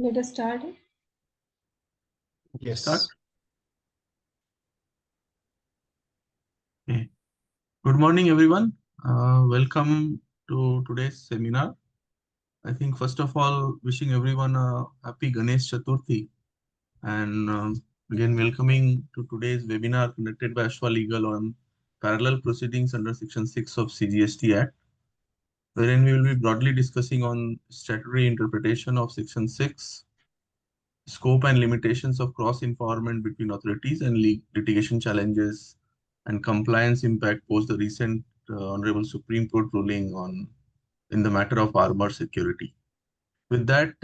Let us start. Yes. Start. Okay. Good morning, everyone. Welcome to today's seminar. I think first of all, wishing everyone a happy Ganesh Chaturthi, and again welcoming to today's webinar conducted by Ashwa Legal on parallel proceedings under Section 6 of CGST Act, wherein we will be broadly discussing on statutory interpretation of Section 6, scope and limitations of cross-informant between authorities, and litigation challenges and compliance impact post the recent Honorable Supreme Court ruling on in the matter of armor security. With that,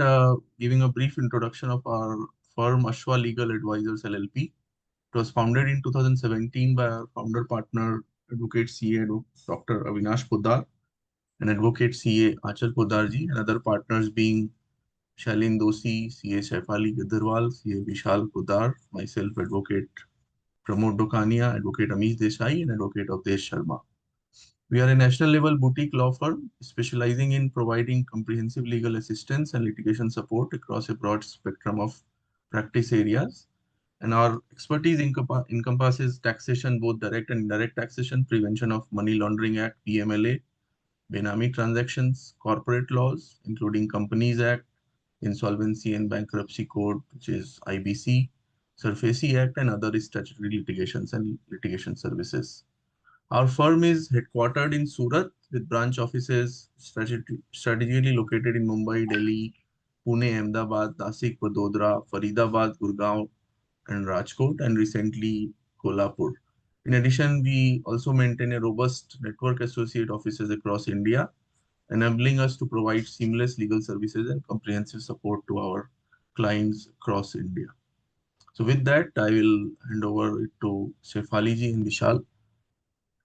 giving a brief introduction of our firm, Ashwa Legal Advisors LLP. It was founded in 2017 by our founder partner, Advocate CA Dr. Avinash Poddar, and Advocate CA Achal Poddarji, and other partners being Shailin Doshi, CA Shaifali Gaddarwal, CA Vishal Poddar, myself, Advocate Pramod Dokania, Advocate Amish Desai, and Advocate Avdesh Sharma. We are a national level boutique law firm specializing in providing comprehensive legal assistance and litigation support across a broad spectrum of practice areas. And our expertise encompasses taxation, both direct and indirect taxation, prevention of Money Laundering Act, PMLA, Benami transactions, corporate laws, including Companies Act, Insolvency and Bankruptcy Code, which is IBC, SURFACI Act, and other statutory litigations and litigation services. Our firm is headquartered in Surat with branch offices strategically located in Mumbai, Delhi, Pune, Ahmedabad, Nasik, Vadodara, Faridabad, Gurgaon, and Rajkot, and recently Kolhapur. In addition, we also maintain a robust network associate offices across India, enabling us to provide seamless legal services and comprehensive support to our clients across India. So with that, I will hand over it to Shefali ji and Vishal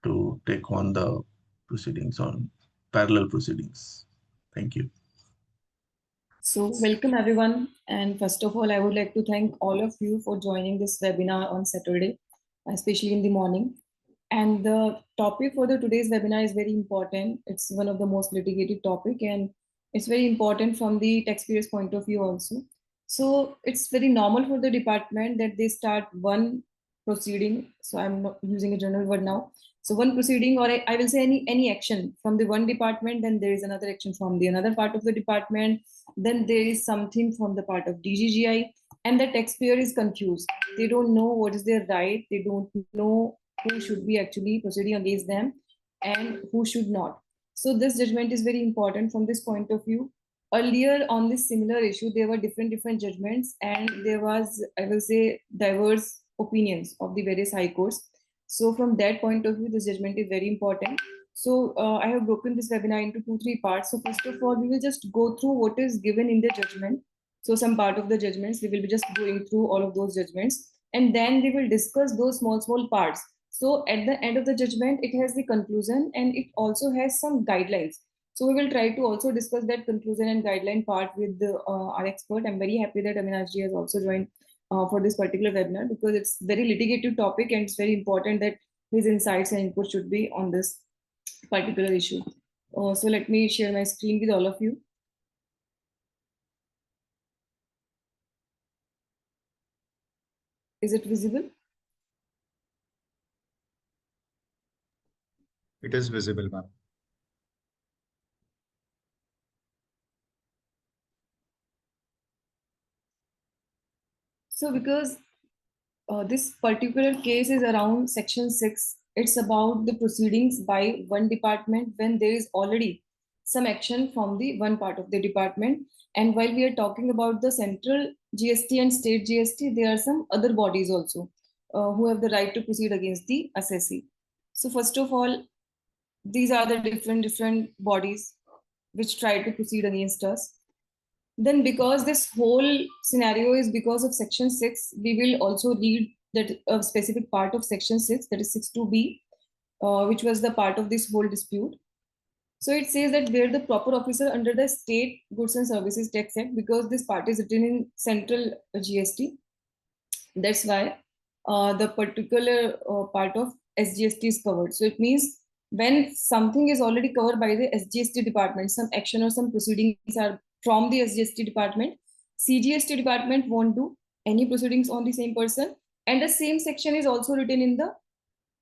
to take on the proceedings on parallel proceedings. Thank you. So welcome everyone. And first of all, I would like to thank all of you for joining this webinar on Saturday, especially in the morning. And the topic for today's webinar is very important. It's one of the most litigated topic, and it's very important from the taxpayer's point of view also. So it's very normal for the department that they start one proceeding. So I'm not using a general word now. So one proceeding, or I will say any action from the one department, then there is another action from the another part of the department, then there is something from the part of DGGI, and the taxpayer is confused. They don't know what is their right. They don't know who should be actually proceeding against them and who should not. So this judgment is very important from this point of view. Earlier on this similar issue, there were different judgments, and there was, I will say, diverse opinions of the various high courts. So from that point of view, this judgment is very important. So I have broken this webinar into 2-3 parts. So first of all, we will just go through what is given in the judgment. So some part of the judgments, we will be just going through all of those judgments, and then we will discuss those small parts. So at the end of the judgment, it has the conclusion, and it also has some guidelines. So we will try to also discuss that conclusion and guideline part with our expert. I'm very happy that Avinash ji has also joined for this particular webinar, because it's very litigative topic, and it's very important that his insights and input should be on this particular issue. So let me share my screen with all of you. Is it visible? It is visible, ma'am. So because this particular case is around Section 6, it's about the proceedings by one department when there is already some action from the one part of the department. And while we are talking about the central GST and state GST, there are some other bodies also who have the right to proceed against the assessee. So first of all, these are the different bodies which try to proceed against us. Then because this whole scenario is because of Section 6, we will also read that a specific part of Section 6, that is 6(2)(b), which was the part of this whole dispute. So it says that where the proper officer under the State Goods and Services Tax Act, because this part is written in central GST, that's why the particular part of SGST is covered. So it means when something is already covered by the SGST department, some action or some proceedings are from the SGST department, CGST department won't do any proceedings on the same person, and the same section is also written in the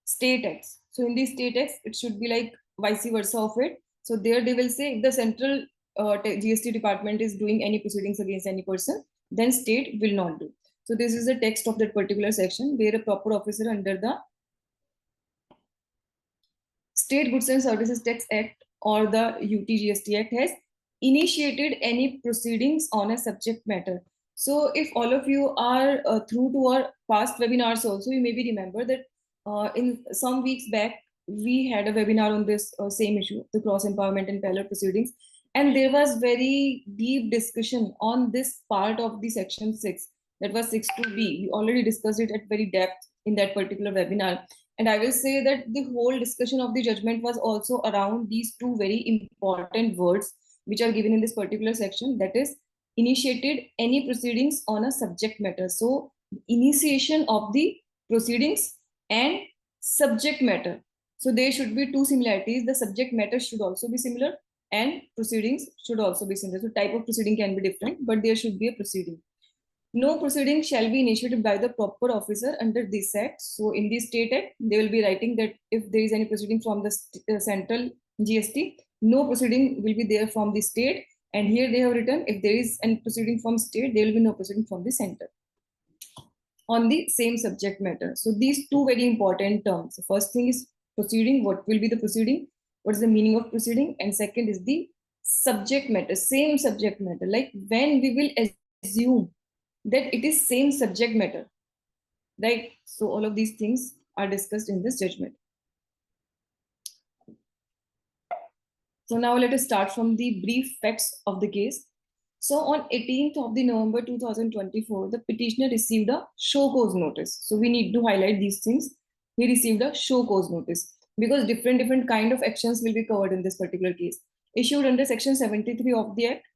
state acts. So in the state acts, it should be like vice versa of it. So there they will say if the central GST department is doing any proceedings against any person, then state will not do. So this is the text of that particular section where a proper officer under the State Goods and Services Tax Act or the UTGST Act has initiated any proceedings on a subject matter. So if all of you are through to our past webinars also, you maybe remember that in some weeks back, we had a webinar on this same issue, the cross empowerment and parallel proceedings. And there was very deep discussion on this part of the section 6, that was 6.2b. We already discussed it at very depth in that particular webinar. And I will say that the whole discussion of the judgment was also around these two very important words which are given in this particular section, that is initiated any proceedings on a subject matter. So initiation of the proceedings and subject matter. So there should be two similarities. The subject matter should also be similar and proceedings should also be similar. So type of proceeding can be different, but there should be a proceeding. No proceeding shall be initiated by the proper officer under this act. So in this state act, they will be writing that if there is any proceeding from the central GST, no proceeding will be there from the state. And here they have written if there is any proceeding from state, there will be no proceeding from the center on the same subject matter. So these two very important terms. The first thing is proceeding. What will be the proceeding? What is the meaning of proceeding? And second is the subject matter, same subject matter. Like when we will assume that it is same subject matter, right? So all of these things are discussed in this judgment. So now let us start from the brief facts of the case. So on 18th of the November 2024, the petitioner received a show cause notice. So we need to highlight these things. He received a show cause notice because different kind of actions will be covered in this particular case. Issued under section 73 of the Act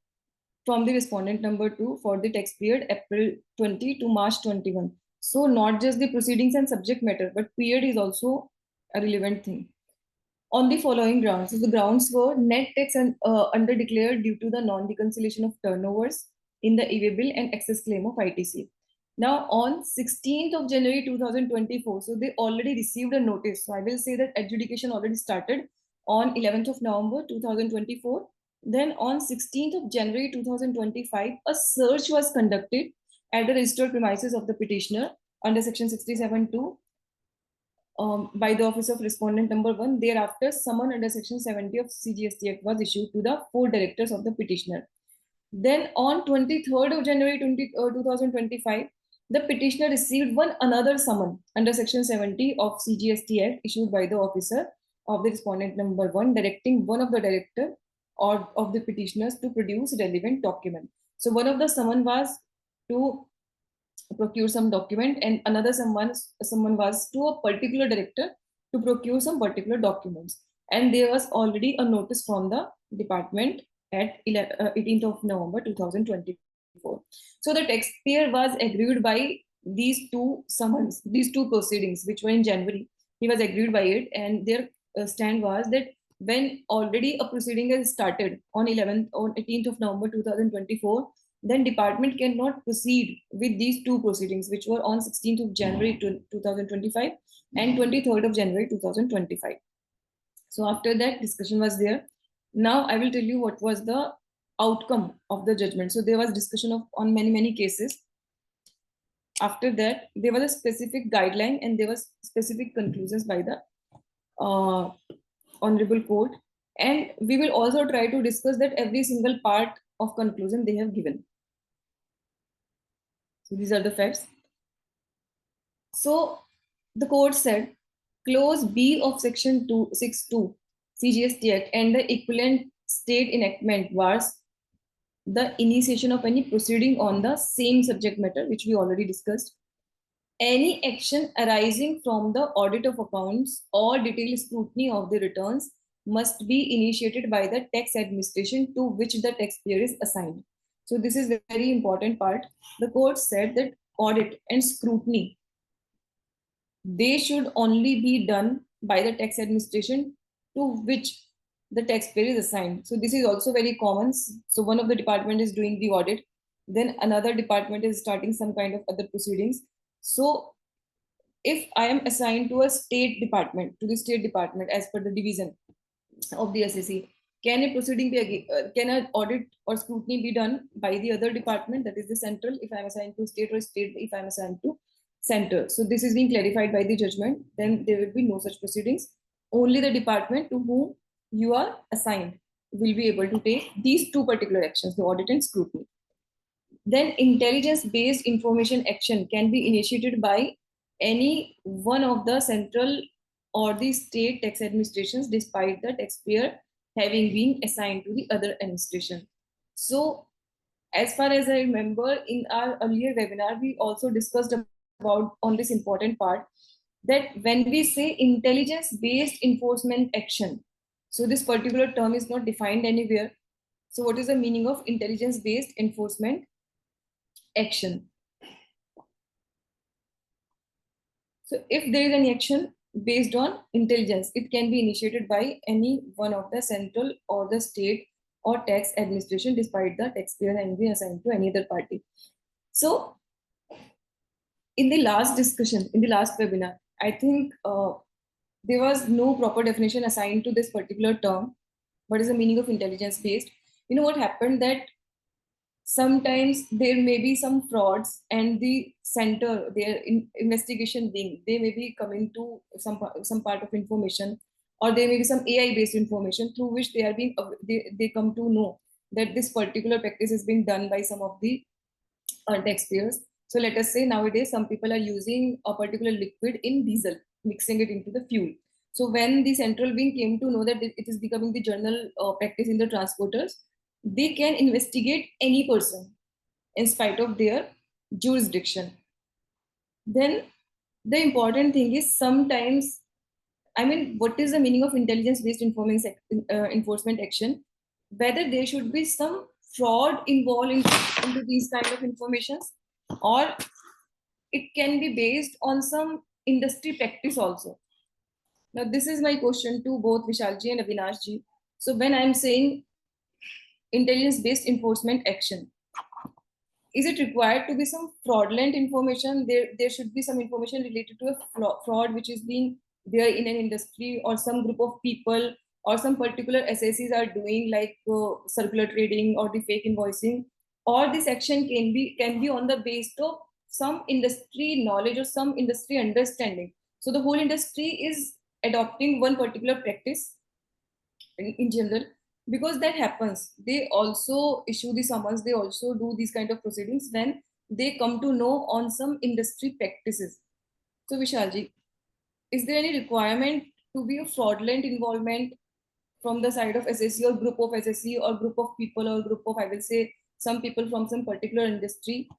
from the respondent number 2 for the tax period April 20 to March 21. So not just the proceedings and subject matter, but period is also a relevant thing. On the following grounds, so the grounds were net tax and underdeclared due to the non-reconciliation of turnovers in the EVA bill and excess claim of ITC. Now on 16th of January 2024, so they already received a notice. So I will say that adjudication already started on 11th of November 2024. Then on 16th of January 2025, a search was conducted at the registered premises of the petitioner under section 67(2) by the office of respondent number 1. Thereafter, summon under section 70 of CGST Act was issued to the 4 directors of the petitioner. Then on 23rd of January 2025, the petitioner received another summon under section 70 of CGST Act issued by the officer of the respondent number 1, directing one of the director or of the petitioners to produce relevant document. So one of the summon was to procure some document, and another someone was to a particular director to procure some particular documents. And there was already a notice from the department at 18th of November 2024. So the taxpayer was aggrieved by these two summons, these two proceedings, which were in January. He was aggrieved by it, and their stand was that when already a proceeding has started on 18th of November 2024, then department cannot proceed with these two proceedings, which were on 16th of January 2025 and 23rd of January 2025. So after that discussion was there. Now I will tell you what was the outcome of the judgment. So there was discussion on many cases. After that, there was a specific guideline and there was specific conclusions by the honorable court. And we will also try to discuss that every single part of conclusion they have given. So these are the facts. So the court said clause B of section 262 CGST Act and the equivalent state enactment was the initiation of any proceeding on the same subject matter, which we already discussed. Any action arising from the audit of accounts or detailed scrutiny of the returns must be initiated by the tax administration to which the taxpayer is assigned. So this is a very important part. The court said that audit and scrutiny, they should only be done by the tax administration to which the taxpayer is assigned. So this is also very common. So one of the department is doing the audit, then another department is starting some kind of other proceedings. So if I am assigned to a state department, to the state department as per the division of the SSC, can a proceeding be can an audit or scrutiny be done by the other department, that is the central, if I'm assigned to state, or state if I'm assigned to center? So this is being clarified by the judgment. Then there will be no such proceedings. Only the department to whom you are assigned will be able to take these two particular actions, the audit and scrutiny. Then intelligence-based information action can be initiated by any one of the central or the state tax administrations, despite the taxpayer having been assigned to the other administration. So as far as I remember, in our earlier webinar, we also discussed about on this important part, that when we say intelligence-based enforcement action, so this particular term is not defined anywhere. So what is the meaning of intelligence-based enforcement action? So if there is any action based on intelligence, it can be initiated by any one of the central or the state or tax administration, despite the taxpayer having been assigned to any other party. So in the last discussion, in the last webinar, I think there was no proper definition assigned to this particular term. What is the meaning of intelligence based? You know what happened, that sometimes there may be some frauds, and the center, their investigation wing, they may be coming to some part of information, or there may be some AI based information through which they are being they come to know that this particular practice is being done by some of the taxpayers. So let us say nowadays some people are using a particular liquid in diesel, mixing it into the fuel. So when the central wing came to know that it is becoming the general practice in the transporters, they can investigate any person in spite of their jurisdiction. Then the important thing is, sometimes, I mean, what is the meaning of intelligence-based enforcement action? Whether there should be some fraud involved into these kind of informations, or it can be based on some industry practice also. Now, this is my question to both Vishalji and Avinashji. So when I'm saying intelligence-based enforcement action, is it required to be some fraudulent information? There should be some information related to a fraud which is being there in an industry, or some group of people, or some particular SSCs are doing, like circular trading or the fake invoicing, or this action can be on the base of some industry knowledge or some industry understanding. So the whole industry is adopting one particular practice in general, because that happens. They also issue the summons, they also do these kind of proceedings when they come to know on some industry practices. So Vishalji, is there any requirement to be a fraudulent involvement from the side of SSC, or group of SSC, or group of people, or group of, I will say, some people from some particular industry,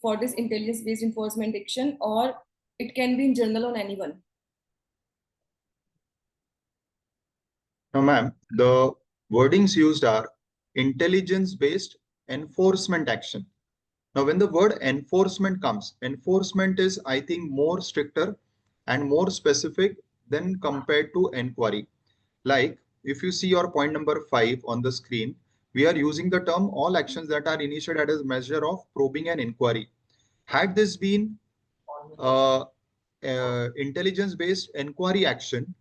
for this intelligence based enforcement action, or it can be in general on anyone? No, ma'am, the wordings used are intelligence-based enforcement action. Now, when the word enforcement comes, enforcement is, I think, more stricter and more specific than compared to inquiry. Like, if you see your point number 5 on the screen, we are using the term all actions that are initiated as a measure of probing an inquiry. Had this been intelligence-based inquiry action,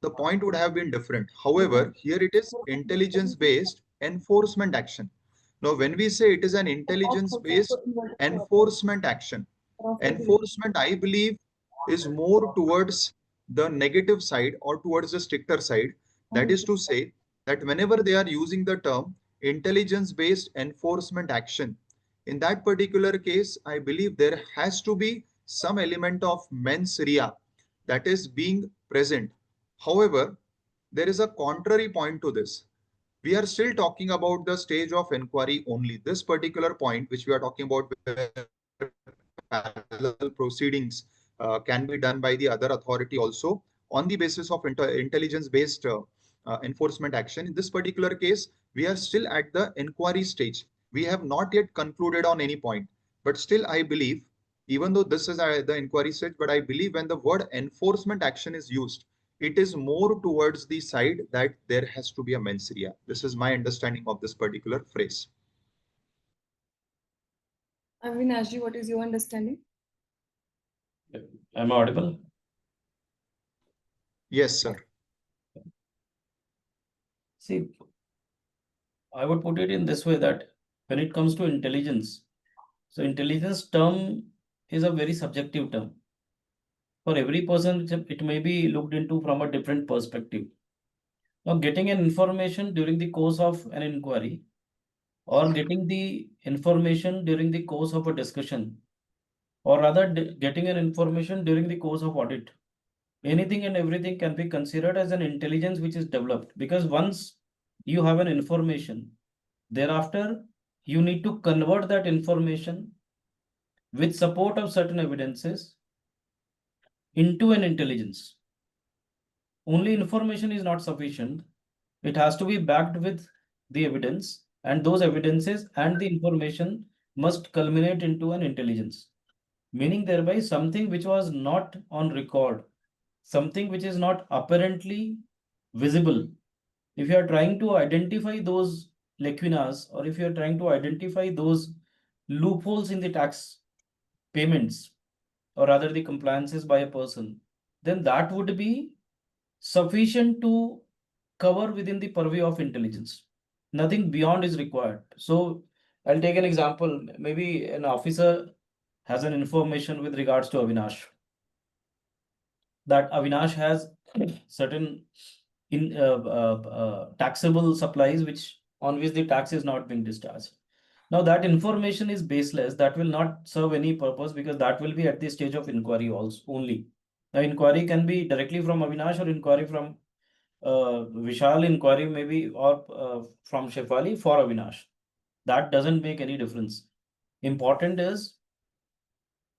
the point would have been different. However, here it is intelligence-based enforcement action. Now, when we say it is an intelligence-based enforcement action, enforcement, I believe, is more towards the negative side or towards the stricter side. That is to say that whenever they are using the term intelligence-based enforcement action, in that particular case, I believe there has to be some element of mens rea that is being present. However, there is a contrary point to this. We are still talking about the stage of inquiry only. This particular point, which we are talking about, parallel proceedings can be done by the other authority also on the basis of intelligence-based enforcement action. In this particular case, we are still at the inquiry stage. We have not yet concluded on any point, but still I believe, even though this is the inquiry stage, but I believe when the word enforcement action is used, it is more towards the side that there has to be a mens rea. This is my understanding of this particular phrase. Avinash, what is your understanding? Am I audible? Yes, sir. See, I would put it in this way that when it comes to intelligence, so intelligence term is a very subjective term. For every person, it may be looked into from a different perspective. Now, getting an information during the course of an inquiry or getting the information during the course of a discussion, or rather getting an information during the course of audit, anything and everything can be considered as an intelligence which is developed, because once you have an information, thereafter you need to convert that information with support of certain evidences into an intelligence. Only information is not sufficient. It has to be backed with the evidence, and those evidences and the information must culminate into an intelligence. Meaning thereby something which was not on record, something which is not apparently visible. If you are trying to identify those lacunas, or if you are trying to identify those loopholes in the tax payments, or rather the compliances by a person, then that would be sufficient to cover within the purview of intelligence. Nothing beyond is required. So I'll take an example. Maybe an officer has an information with regards to Avinash, that Avinash has certain taxable supplies on which the tax is not being discharged. Now that information is baseless, that will not serve any purpose, because that will be at the stage of inquiry also only. Now inquiry can be directly from Avinash, or inquiry from Vishal, inquiry maybe, or from Shefali for Avinash. That doesn't make any difference. Important is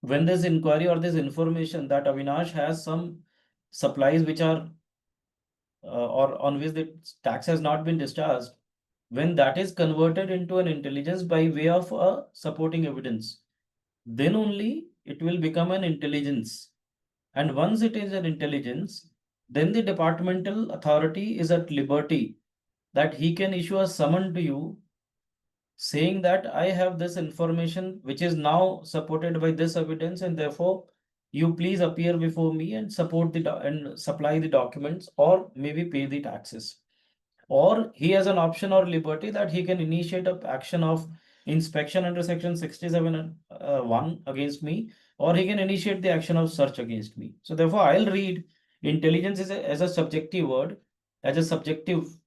when this inquiry or this information that Avinash has some supplies which are or on which the tax has not been discharged, when that is converted into an intelligence by way of a supporting evidence, then only it will become an intelligence. And once it is an intelligence, then the departmental authority is at liberty that he can issue a summon to you saying that I have this information which is now supported by this evidence, and therefore you please appear before me and support and supply the documents, or maybe pay the taxes. Or he has an option or liberty that he can initiate an action of inspection under section 67(1) against me, or he can initiate the action of search against me. So therefore I'll read intelligence as a subjective word, as a subjective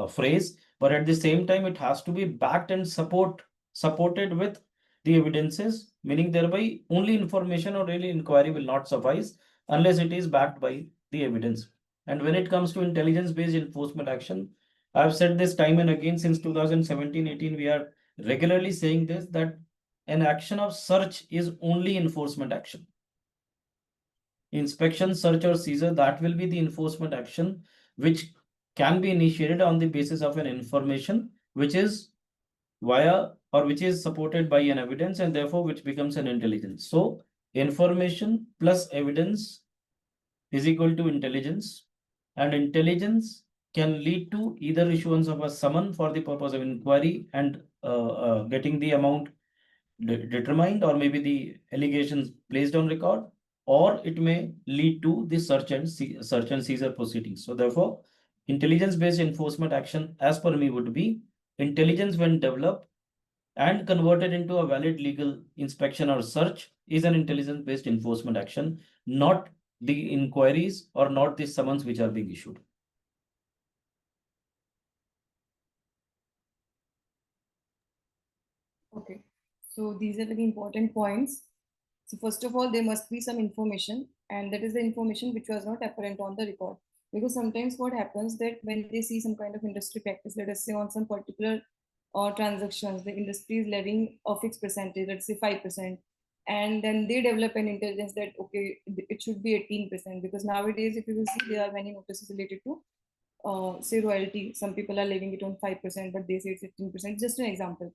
phrase, but at the same time it has to be backed and supported with the evidences, meaning thereby only information or really inquiry will not suffice unless it is backed by the evidence. And when it comes to intelligence-based enforcement action, I've said this time and again since 2017-18, we are regularly saying this, that an action of search is only enforcement action. Inspection, search, or seizure, that will be the enforcement action which can be initiated on the basis of an information which is via or which is supported by an evidence, and therefore which becomes an intelligence. So information plus evidence is equal to intelligence, and intelligence can lead to either issuance of a summon for the purpose of inquiry and getting the amount determined, or maybe the allegations placed on record, or it may lead to the search and seizure proceedings. So therefore, intelligence-based enforcement action, as per me, would be intelligence when developed and converted into a valid legal inspection or search is an intelligence-based enforcement action, not the inquiries or not the summons which are being issued. Okay, so these are very important points. So first of all, there must be some information, and that is the information which was not apparent on the record. Because sometimes what happens that when they see some kind of industry practice, let us say on some particular transactions, the industry is levying a fixed percentage, let's say 5%, and then they develop an intelligence that okay, it should be 18%, because nowadays, if you will see, there are many notices related to say royalty. Some people are levying it on 5%, but they say it's 15%. Just an example.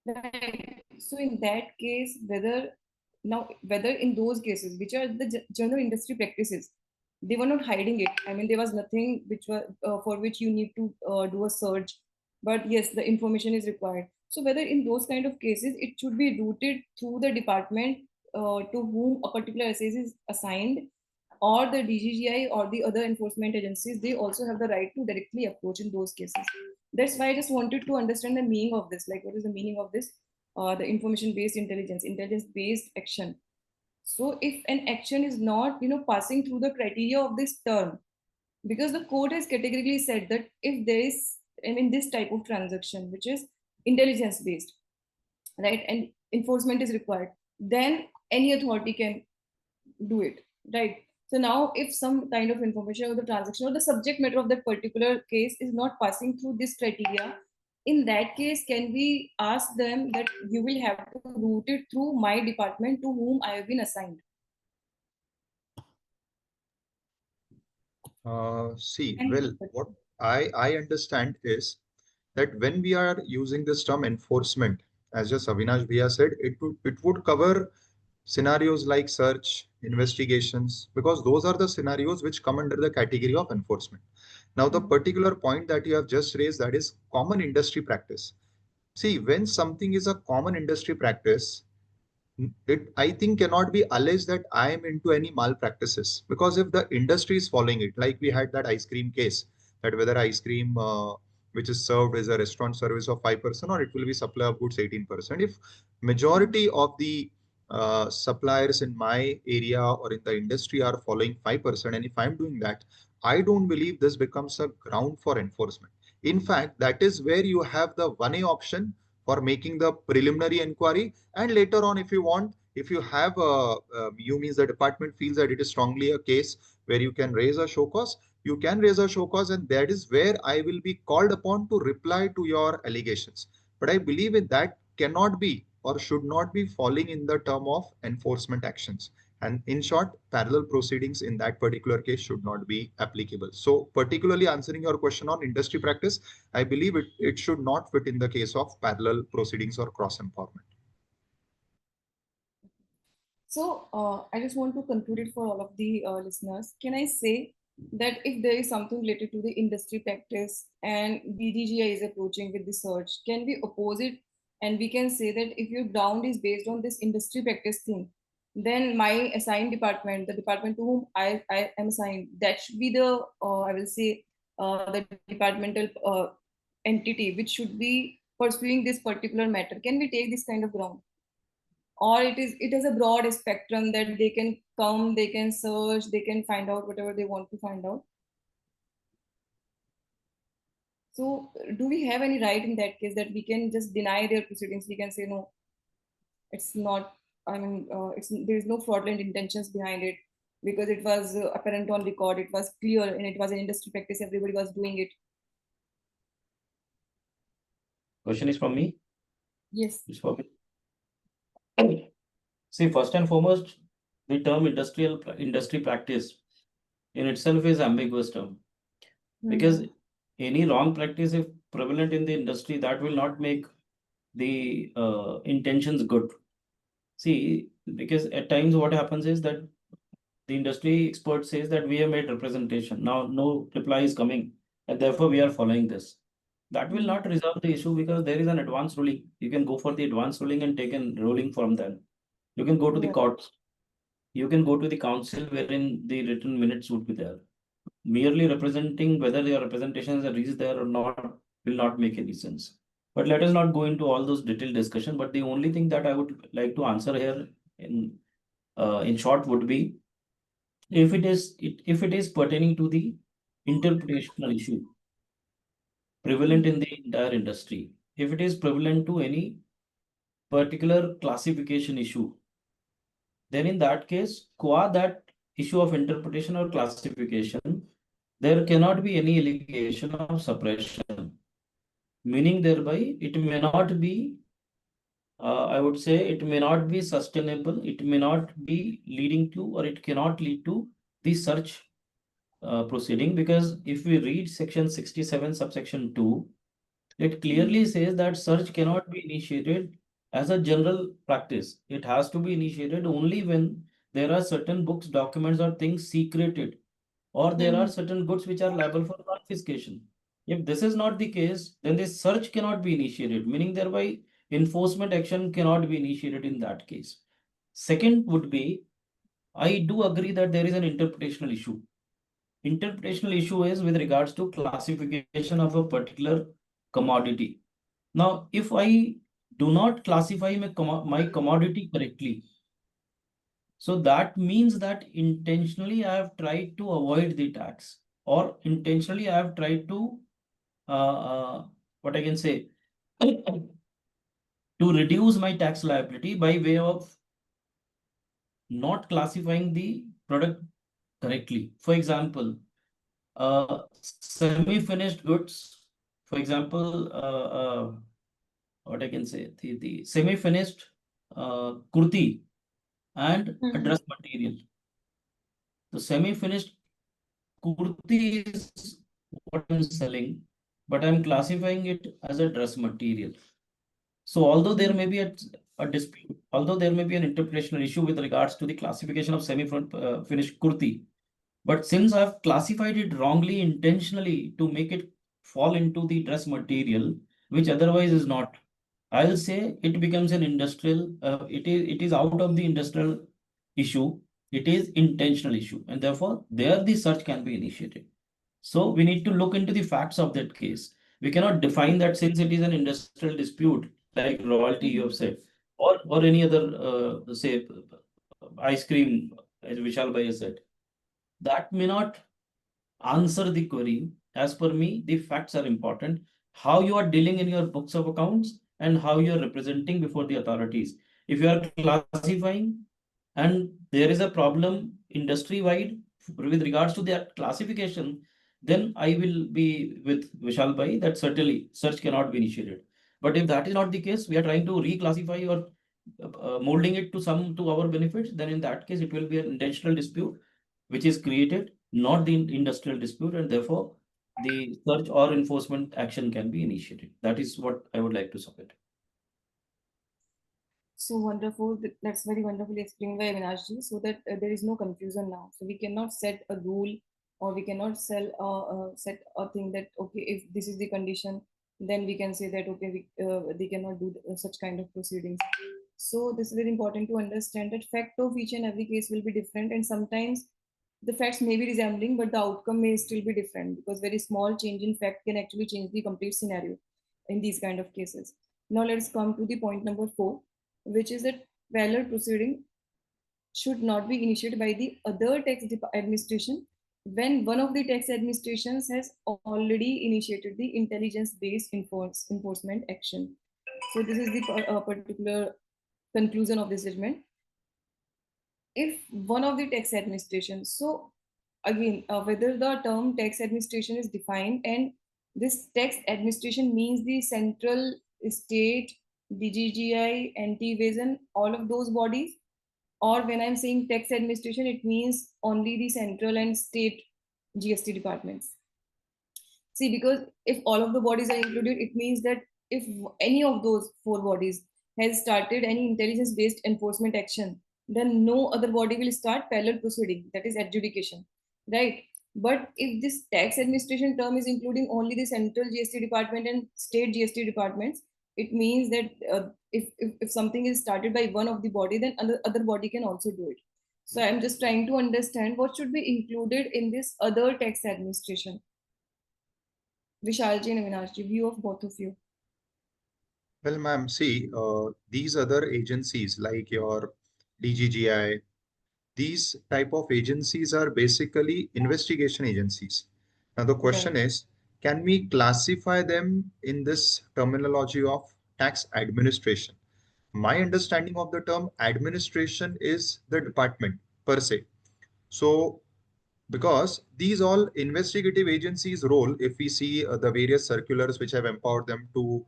Right. So in that case, whether in those cases, which are the general industry practices, they were not hiding it. I mean, there was nothing which was for which you need to do a search, but yes, the information is required. So whether in those kind of cases, it should be routed through the department to whom a particular SS is assigned, or the DGGI or the other enforcement agencies, they also have the right to directly approach in those cases. That's why I just wanted to understand the meaning of this. Like, what is the meaning of this? The information-based intelligence, intelligence-based action. So if an action is not, passing through the criteria of this term, because the court has categorically said that if there is, and in this type of transaction, which is intelligence-based, right, and enforcement is required, then any authority can do it, right? So now, if some kind of information of the transaction or the subject matter of that particular case is not passing through this criteria, in that case, can we ask them that you will have to route it through my department to whom I have been assigned? See, And well, what I understand is that when we are using this term enforcement, as just Avinash Bhaiya said, it would cover scenarios like search, investigations, because those are the scenarios which come under the category of enforcement. Now, the particular point that you have just raised, that is common industry practice. See, when something is a common industry practice, it I think cannot be alleged that I am into any malpractices, because if the industry is following it, like we had that ice cream case, that whether ice cream which is served as a restaurant service of 5% or it will be supply of goods 18%. If majority of the suppliers in my area or in the industry are following 5%, and if I'm doing that, I don't believe this becomes a ground for enforcement. In fact, that is where you have the 1A option for making the preliminary inquiry, and later on, if you want, if you have you means the department feels that it is strongly a case where you can raise a show cause, you can raise a show cause, and that is where I will be called upon to reply to your allegations. But I believe in that cannot be or should not be falling in the term of enforcement actions. And in short, parallel proceedings in that particular case should not be applicable. So particularly answering your question on industry practice, I believe it should not fit in the case of parallel proceedings or cross empowerment. so I just want to conclude it for all of the listeners. Can I say that if there is something related to the industry practice and DGGI is approaching with the search, can we oppose it? And we can say that if your ground is based on this industry practice thing, then my assigned department, the department to whom I am assigned, that should be the, I will say, the departmental entity which should be pursuing this particular matter. Can we take this kind of ground? Or it is a broad spectrum that they can come, they can search, they can find out whatever they want to find out? So do we have any right in that case that we can just deny their proceedings? We can say no, it's not, I mean, there is no fraudulent intentions behind it, because it was apparent on record, it was clear, and it was an industry practice, everybody was doing it. Question is from me? Yes. It's for me. See, first and foremost, the term industry practice in itself is ambiguous term, because any wrong practice, if prevalent in the industry, that will not make the intentions good. See, because at times what happens is that the industry expert says that we have made representation. Now no reply is coming, and therefore we are following this. That will not resolve the issue, because there is an advance ruling. You can go for the advance ruling and take a ruling from them. You can go to the courts. You can go to the council wherein the written minutes would be there. Merely representing whether your representation is reached there or not will not make any sense. But let us not go into all those detailed discussion. But the only thing that I would like to answer here in short would be, if it is pertaining to the interpretational issue prevalent in the entire industry, if it is prevalent to any particular classification issue, then in that case, qua that issue of interpretation or classification, there cannot be any allegation of suppression. Meaning thereby, it may not be, I would say, it may not be sustainable, it may not be leading to, or it cannot lead to the search proceeding, because if we read section 67 subsection 2, it clearly says that search cannot be initiated as a general practice. It has to be initiated only when there are certain books, documents, or things secreted, or there are certain goods which are liable for confiscation. If this is not the case, then the search cannot be initiated, meaning thereby enforcement action cannot be initiated in that case. Second would be, I do agree that there is an interpretational issue. Interpretational issue is with regards to classification of a particular commodity. Now, if I do not classify my commodity correctly, so that means that intentionally I have tried to avoid the tax, or intentionally I have tried to, what I can say, to reduce my tax liability by way of not classifying the product correctly. For example, semi-finished goods, for example, what I can say, the semi-finished kurti and a dress material. The semi-finished kurti is what I'm selling, but I'm classifying it as a dress material. So although there may be a dispute, although there may be an interpretational issue with regards to the classification of semi-finished kurti, but since I've classified it wrongly intentionally to make it fall into the dress material, which otherwise is not, I'll say it becomes an industrial, it is out of the industrial issue, it is intentional issue, and therefore there the search can be initiated. So we need to look into the facts of that case. We cannot define that since it is an industrial dispute, like royalty you have said, or any other, say, ice cream, as Vishal Bhai has said. That may not answer the query. As per me, the facts are important. How you are dealing in your books of accounts and how you are representing before the authorities. If you are classifying and there is a problem industry wide with regards to that classification, then I will be with Vishal Bhai that certainly search cannot be initiated. But if that is not the case, we are trying to reclassify or molding it to our benefits, then in that case it will be an intentional dispute which is created, not the industrial dispute, and therefore the search or enforcement action can be initiated. That is what I would like to submit. So wonderful. That's very wonderfully explained by Avinash ji, so that there is no confusion now. So we cannot set a rule, or we cannot set a thing that, okay, if this is the condition, then we can say that, okay, they cannot do such kind of proceedings. So this is very important to understand that fact of each and every case will be different, and sometimes the facts may be resembling, but the outcome may still be different, because very small change in fact can actually change the complete scenario in these kind of cases. Now let's come to the point number 4, which is that parallel proceeding should not be initiated by the other tax administration when one of the tax administrations has already initiated the intelligence-based enforcement action. So this is the particular conclusion of this judgment. If one of the tax administrations, so again, whether the term tax administration is defined, and this tax administration means the central, state, DGGI, anti-evasion, all of those bodies, or when I'm saying tax administration, it means only the central and state GST departments. See, because if all of the bodies are included, it means that if any of those 4 bodies has started any intelligence-based enforcement action, then no other body will start parallel proceeding, that is adjudication, right? But if this tax administration term is including only the central GST department and state GST departments, it means that if something is started by one of the body, then other body can also do it. So I'm just trying to understand what should be included in this other tax administration. Vishalji and Avinashji, view of both of you. Well, ma'am, see, these other agencies like your DGGI, these type of agencies are basically investigation agencies. Now, the question is, can we classify them in this terminology of tax administration? My understanding of the term administration is the department per se. So, because these all investigative agencies role, if we see the various circulars which have empowered them to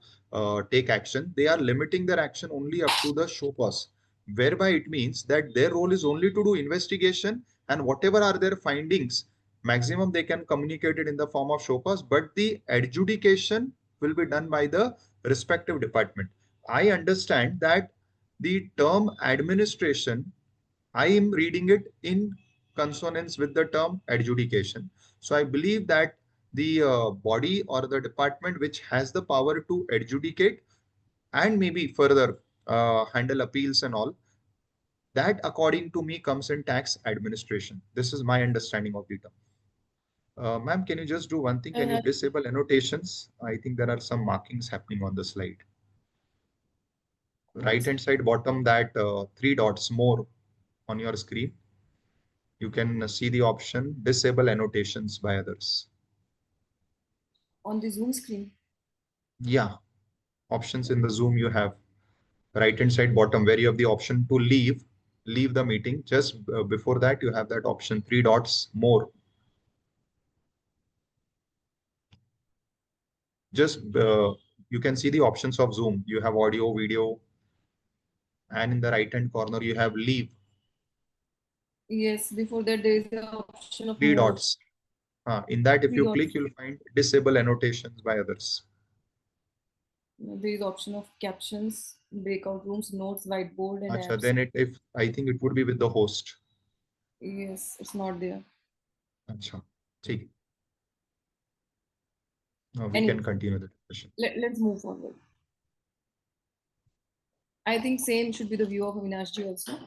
take action, they are limiting their action only up to the show cause, whereby it means that their role is only to do investigation, and whatever are their findings, maximum they can communicate it in the form of show cause, but the adjudication will be done by the respective department. I understand that the term administration, I am reading it in consonance with the term adjudication. So I believe that the body or the department which has the power to adjudicate and maybe further handle appeals and all. That, according to me, comes in tax administration. This is my understanding of the term. Ma'am, can you just do one thing? Can you disable annotations? I think there are some markings happening on the slide. Right hand side bottom, that 3 dots more on your screen. You can see the option disable annotations by others. On the Zoom screen. Yeah, options in the Zoom you have. Right hand side bottom where you have the option to leave the meeting. Just before that, you have that option 3 dots more. Just you can see the options of Zoom. You have audio, video, and in the right hand corner you have leave. Yes, before that there is the option of 3 more. dots. In that, if 3 you dots. click, you'll find disable annotations by others. There is option of captions, breakout rooms, notes, whiteboard, and Achha, apps. then I think it would be with the host. Yes, it's not there. Achha, ठीक. Now we Anyway, can continue the discussion. Let's move forward. I think same should be the view of Avinash ji also.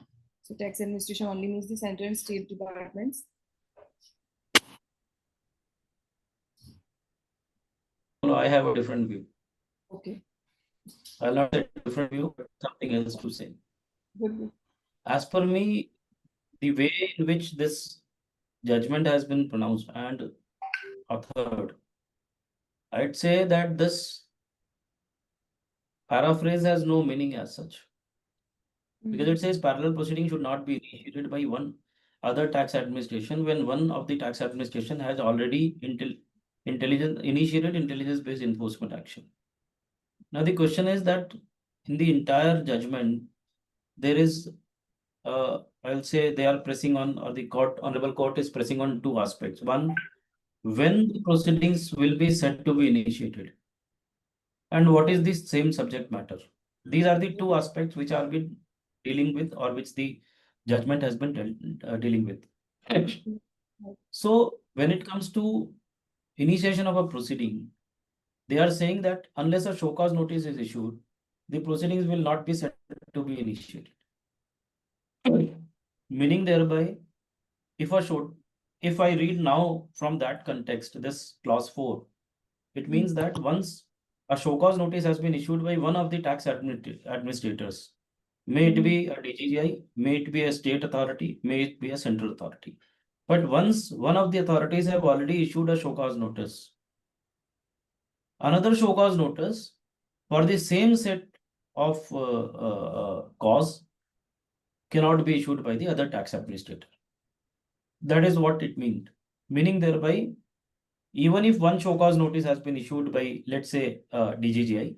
So tax administration only means the central and state departments. No, I have a different view. Okay. I'll not say different view, but something else to say. Good. As per me, the way in which this judgment has been pronounced and authored, I'd say that this paraphrase has no meaning as such. Because it says parallel proceeding should not be initiated by one other tax administration when one of the tax administration has already initiated intelligence-based enforcement action. Now the question is that in the entire judgment, there is, I'll say they are pressing on, or the court, honorable court is pressing on 2 aspects. One, when the proceedings will be said to be initiated, and what is the same subject matter. These are the 2 aspects which are been dealing with, or which the judgment has been dealing with. So when it comes to initiation of a proceeding, they are saying that unless a show cause notice is issued, the proceedings will not be said to be initiated. Meaning thereby, if I read now from that context, this clause 4, it means that once a show cause notice has been issued by one of the tax administrators, may it be a DGGI, may it be a state authority, may it be a central authority. But once one of the authorities have already issued a show cause notice, another show cause notice for the same set of cause cannot be issued by the other tax administrator. That is what it means. Meaning thereby, even if one show cause notice has been issued by, let's say, DGGI,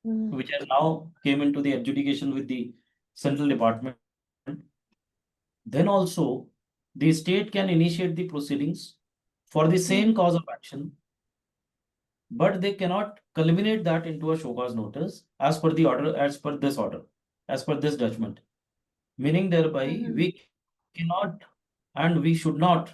which has now came into the adjudication with the central department, then also the state can initiate the proceedings for the same cause of action, but they cannot culminate that into a show cause notice as per the order, as per this judgment. Meaning thereby, we cannot and we should not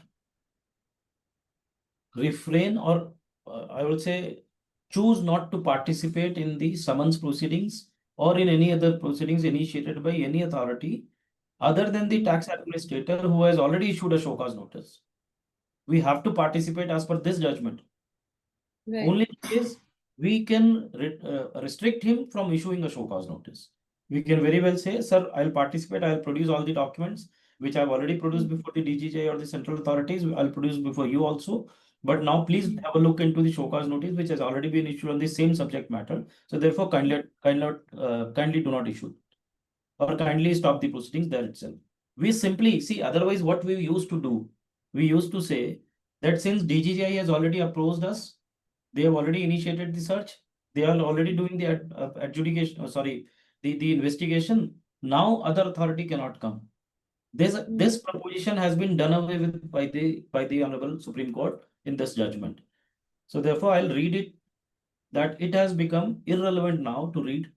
refrain, or I would say choose not to participate in the summons proceedings or in any other proceedings initiated by any authority other than the tax administrator who has already issued a show cause notice. We have to participate as per this judgment. Right. Only in case we can restrict him from issuing a show cause notice. We can very well say, sir, I'll participate, I'll produce all the documents which I've already produced before the DGJ or the central authorities, I'll produce before you also. But now please have a look into the show cause notice which has already been issued on the same subject matter. So therefore, kindly do not issue, or kindly stop the proceedings there itself. We simply see, otherwise what we used to do, we used to say that since DGGI has already approached us, they have already initiated the search, they are already doing the adjudication, the investigation. Now other authority cannot come. This proposition has been done away with by the Honorable Supreme Court in this judgment. So therefore, I'll read it, that it has become irrelevant now to read,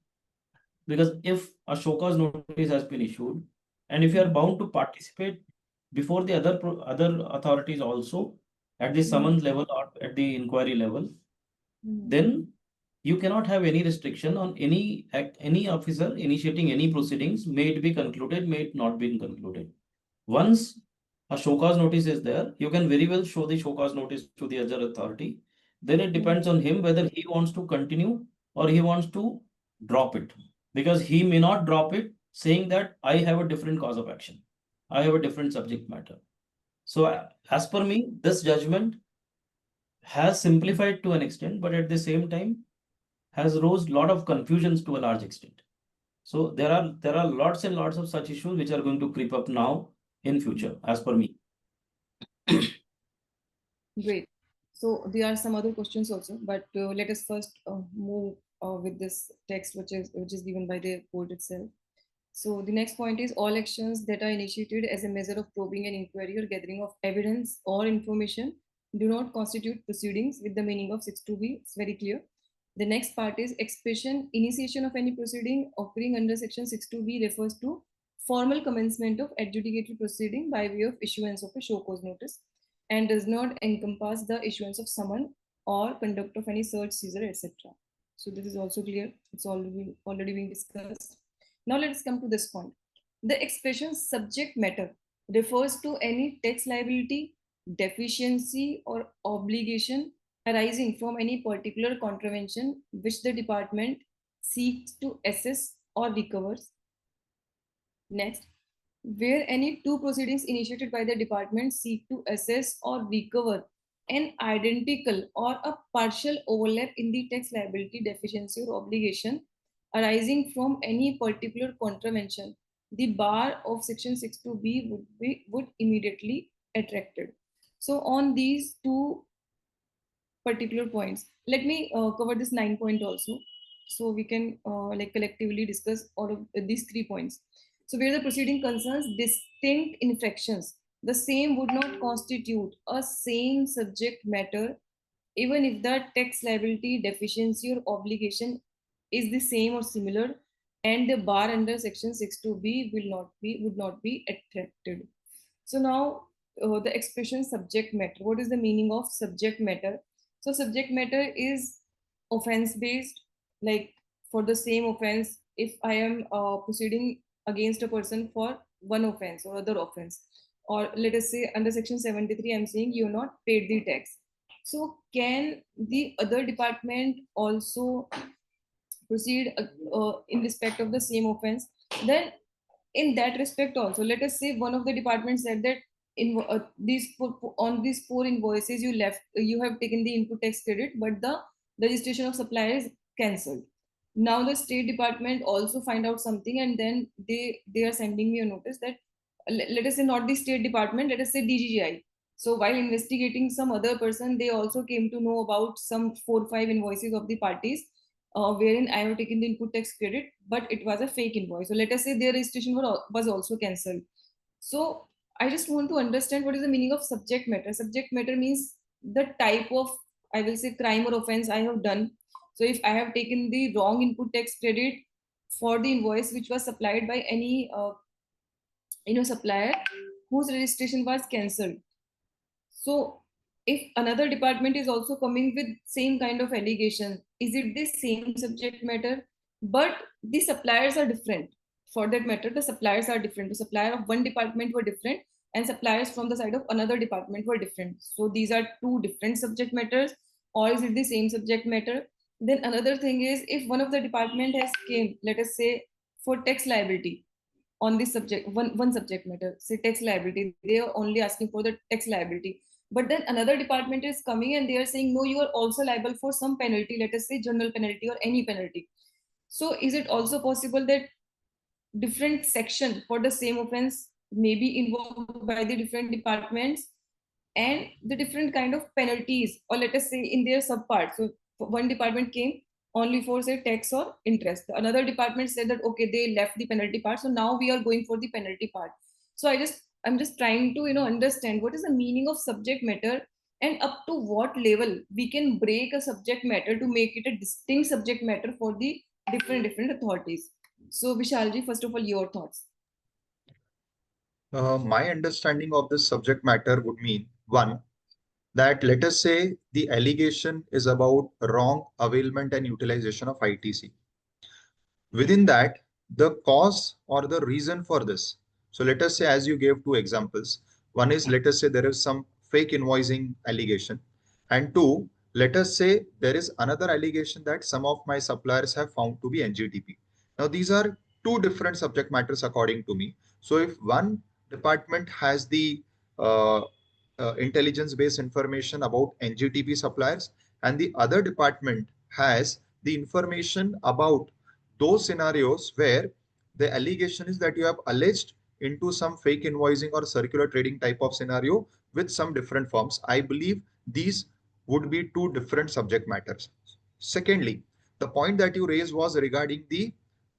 because if a show cause notice has been issued, and if you are bound to participate before the other authorities also, at the summons level or at the inquiry level, Hmm. then you cannot have any restriction on any act, any officer initiating any proceedings, may it be concluded, may it not be concluded. Once a show cause notice is there, you can very well show the show cause notice to the other authority. Then it depends on him whether he wants to continue or he wants to drop it. Because he may not drop it saying that I have a different cause of action. I have a different subject matter. So as per me, this judgment has simplified to an extent, but at the same time has raised a lot of confusions to a large extent. So there are lots and lots of such issues which are going to creep up now in future, as per me. Great. So there are some other questions also, but let us first move with this text, which is given by the court itself. So the next point is all actions that are initiated as a measure of probing an inquiry or gathering of evidence or information do not constitute proceedings with the meaning of 6.2b. It's very clear. The next part is expression initiation of any proceeding occurring under section 6.2b refers to formal commencement of adjudicatory proceeding by way of issuance of a show cause notice and does not encompass the issuance of summon or conduct of any search, seizure, etc. So this is also clear. It's already being discussed. Now let us come to this point. The expression subject matter refers to any tax liability, deficiency, or obligation arising from any particular contravention which the department seeks to assess or recovers. Next, where any two proceedings initiated by the department seek to assess or recover an identical or a partial overlap in the tax liability, deficiency, or obligation arising from any particular contravention, the bar of section 6.2b would immediately attracted. So on these two particular points, let me cover this 9 point also, so we can like collectively discuss all of these 3 points. So where the proceeding concerns distinct infractions, the same would not constitute a same subject matter even if the tax liability, deficiency, or obligation is the same or similar, and the bar under section 6.2b would not be attracted. So now the expression subject matter. What is the meaning of subject matter? So subject matter is offense based. Like for the same offense, if I am proceeding against a person for one offense or other offense, or let us say under section 73, I'm saying you have not paid the tax. So can the other department also proceed in respect of the same offense? Then in that respect also, let us say one of the departments said that in on these 4 invoices you have taken the input tax credit, but the registration of supplier is cancelled. Now the state department also find out something, and then they are sending me a notice that let us say not the state department, let us say DGGI. So while investigating some other person, they also came to know about some 4-5 invoices of the parties wherein I have taken the input tax credit, but it was a fake invoice. So let us say their registration was also cancelled. So I just want to understand what is the meaning of subject matter. Subject matter means the type of, I will say, crime or offense I have done. So if I have taken the wrong input tax credit for the invoice which was supplied by any supplier whose registration was cancelled. So if another department is also coming with same kind of allegation, is it the same subject matter? But the suppliers are different. For that matter, the suppliers are different. The supplier of one department were different, and suppliers from the side of another department were different. So these are two different subject matters, or is it the same subject matter? Then another thing is, if one of the department has came, let us say, for tax liability on this subject, one subject matter, say tax liability, they are only asking for the tax liability, but then another department is coming and they are saying no, you are also liable for some penalty, let us say general penalty or any penalty. So is it also possible that different section for the same offense may be involved by the different departments, and the different kind of penalties, or let us say in their subpart? So one department came only for say tax or interest, another department said that okay, they left the penalty part, so now we are going for the penalty part. So I'm just trying to understand what is the meaning of subject matter, and up to what level we can break a subject matter to make it a distinct subject matter for the different authorities. So Vishalji, first of all, your thoughts. My understanding of this subject matter would mean, one, that let us say the allegation is about wrong availment and utilization of ITC. Within that, the cause or the reason for this. So let us say, as you gave two examples, one is let us say there is some fake invoicing allegation, and two, let us say there is another allegation that some of my suppliers have found to be NGTP. Now, these are two different subject matters according to me. So if one department has the intelligence-based information about NGTP suppliers, and the other department has the information about those scenarios where the allegation is that you have alleged into some fake invoicing or circular trading type of scenario with some different forms. I believe these would be two different subject matters. Secondly, the point that you raised was regarding the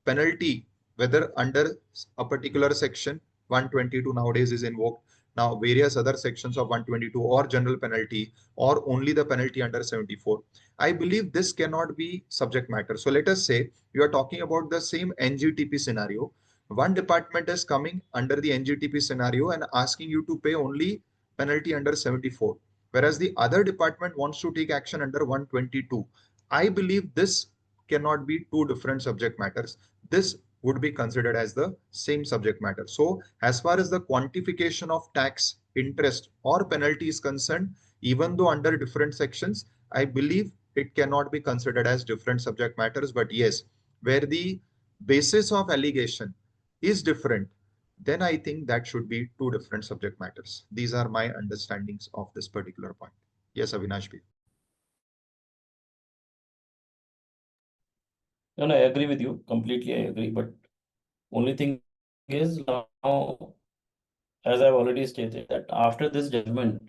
penalty, whether under a particular section 122 nowadays is invoked, now various other sections of 122 or general penalty, or only the penalty under 74. I believe this cannot be subject matter. So let us say you are talking about the same NGTP scenario. One department is coming under the NGTP scenario and asking you to pay only penalty under 74, whereas the other department wants to take action under 122. I believe this cannot be two different subject matters. This would be considered as the same subject matter. So as far as the quantification of tax, interest or penalty is concerned, even though under different sections, I believe it cannot be considered as different subject matters. But yes, where the basis of allegation is different, then I think that should be two different subject matters. These are my understandings of this particular point. Yes, Avinash bhai. No, I agree with you completely. I agree, but only thing is now, as I've already stated, that after this judgment,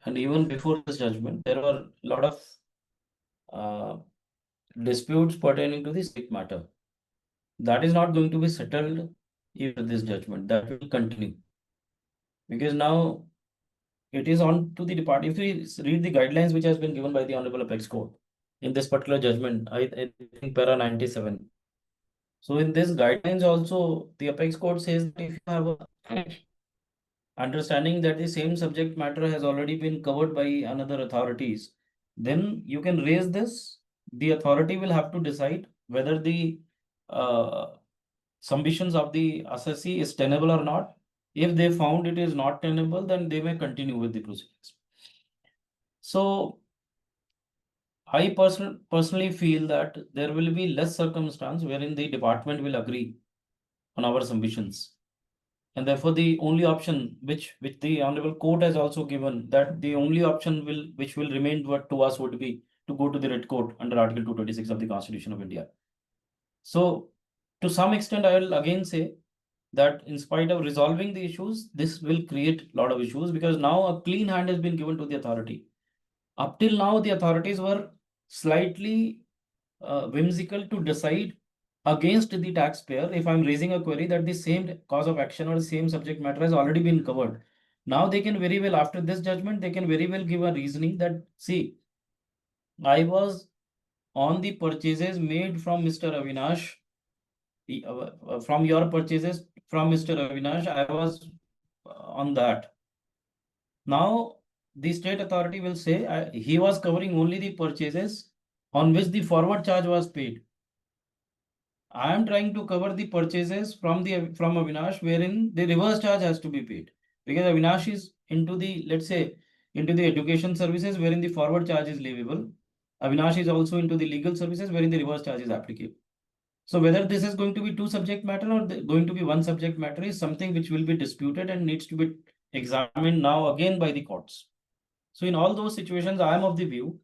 and even before this judgment, there were a lot of disputes pertaining to the subject matter. That is not going to be settled even this judgment. That will continue. Because now it is on to the department. If we read the guidelines which has been given by the Honorable Apex Court in this particular judgment, I think para 97. So in this guidelines also, the Apex Court says that if you have a understanding that the same subject matter has already been covered by another authorities, then you can raise this. The authority will have to decide whether the submissions of the assessee is tenable or not. If they found it is not tenable, then they may continue with the proceedings. So I personally feel that there will be less circumstance wherein the department will agree on our submissions. And therefore, the only option which the Honorable Court has also given, that the only option which will remain to us would be to go to the writ court under Article 226 of the Constitution of India. So to some extent, I will again say that in spite of resolving the issues, this will create a lot of issues, because now a clean hand has been given to the authority. Up till now, the authorities were slightly whimsical to decide against the taxpayer if I'm raising a query that the same cause of action or the same subject matter has already been covered. Now they can very well, after this judgment, they can very well give a reasoning that, see, I was on the purchases made from Mr. Avinash, from your purchases from Mr. Avinash, I was on that. Now, the state authority will say he was covering only the purchases on which the forward charge was paid. I am trying to cover the purchases from Avinash wherein the reverse charge has to be paid, because Avinash is into the, let's say, into the education services wherein the forward charge is leviable. Avinash is also into the legal services wherein the reverse charge is applicable. So whether this is going to be two subject matter or going to be one subject matter is something which will be disputed and needs to be examined now again by the courts. So in all those situations, I am of the view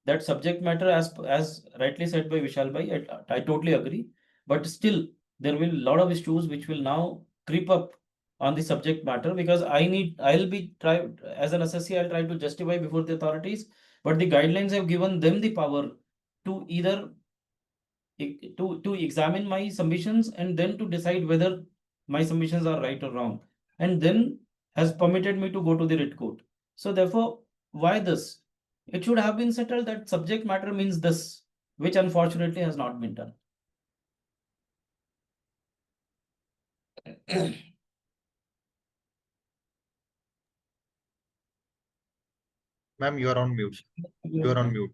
that subject matter, as rightly said by Vishal bhai, I totally agree. But still, there will be a lot of issues which will now creep up on the subject matter, because I'll be try as an assessee, I'll try to justify before the authorities, but the guidelines have given them the power to either to examine my submissions and then to decide whether my submissions are right or wrong, and then has permitted me to go to the writ court. So therefore, why this? It should have been settled that subject matter means this, which unfortunately has not been done. Ma'am, you are on mute. You are on mute.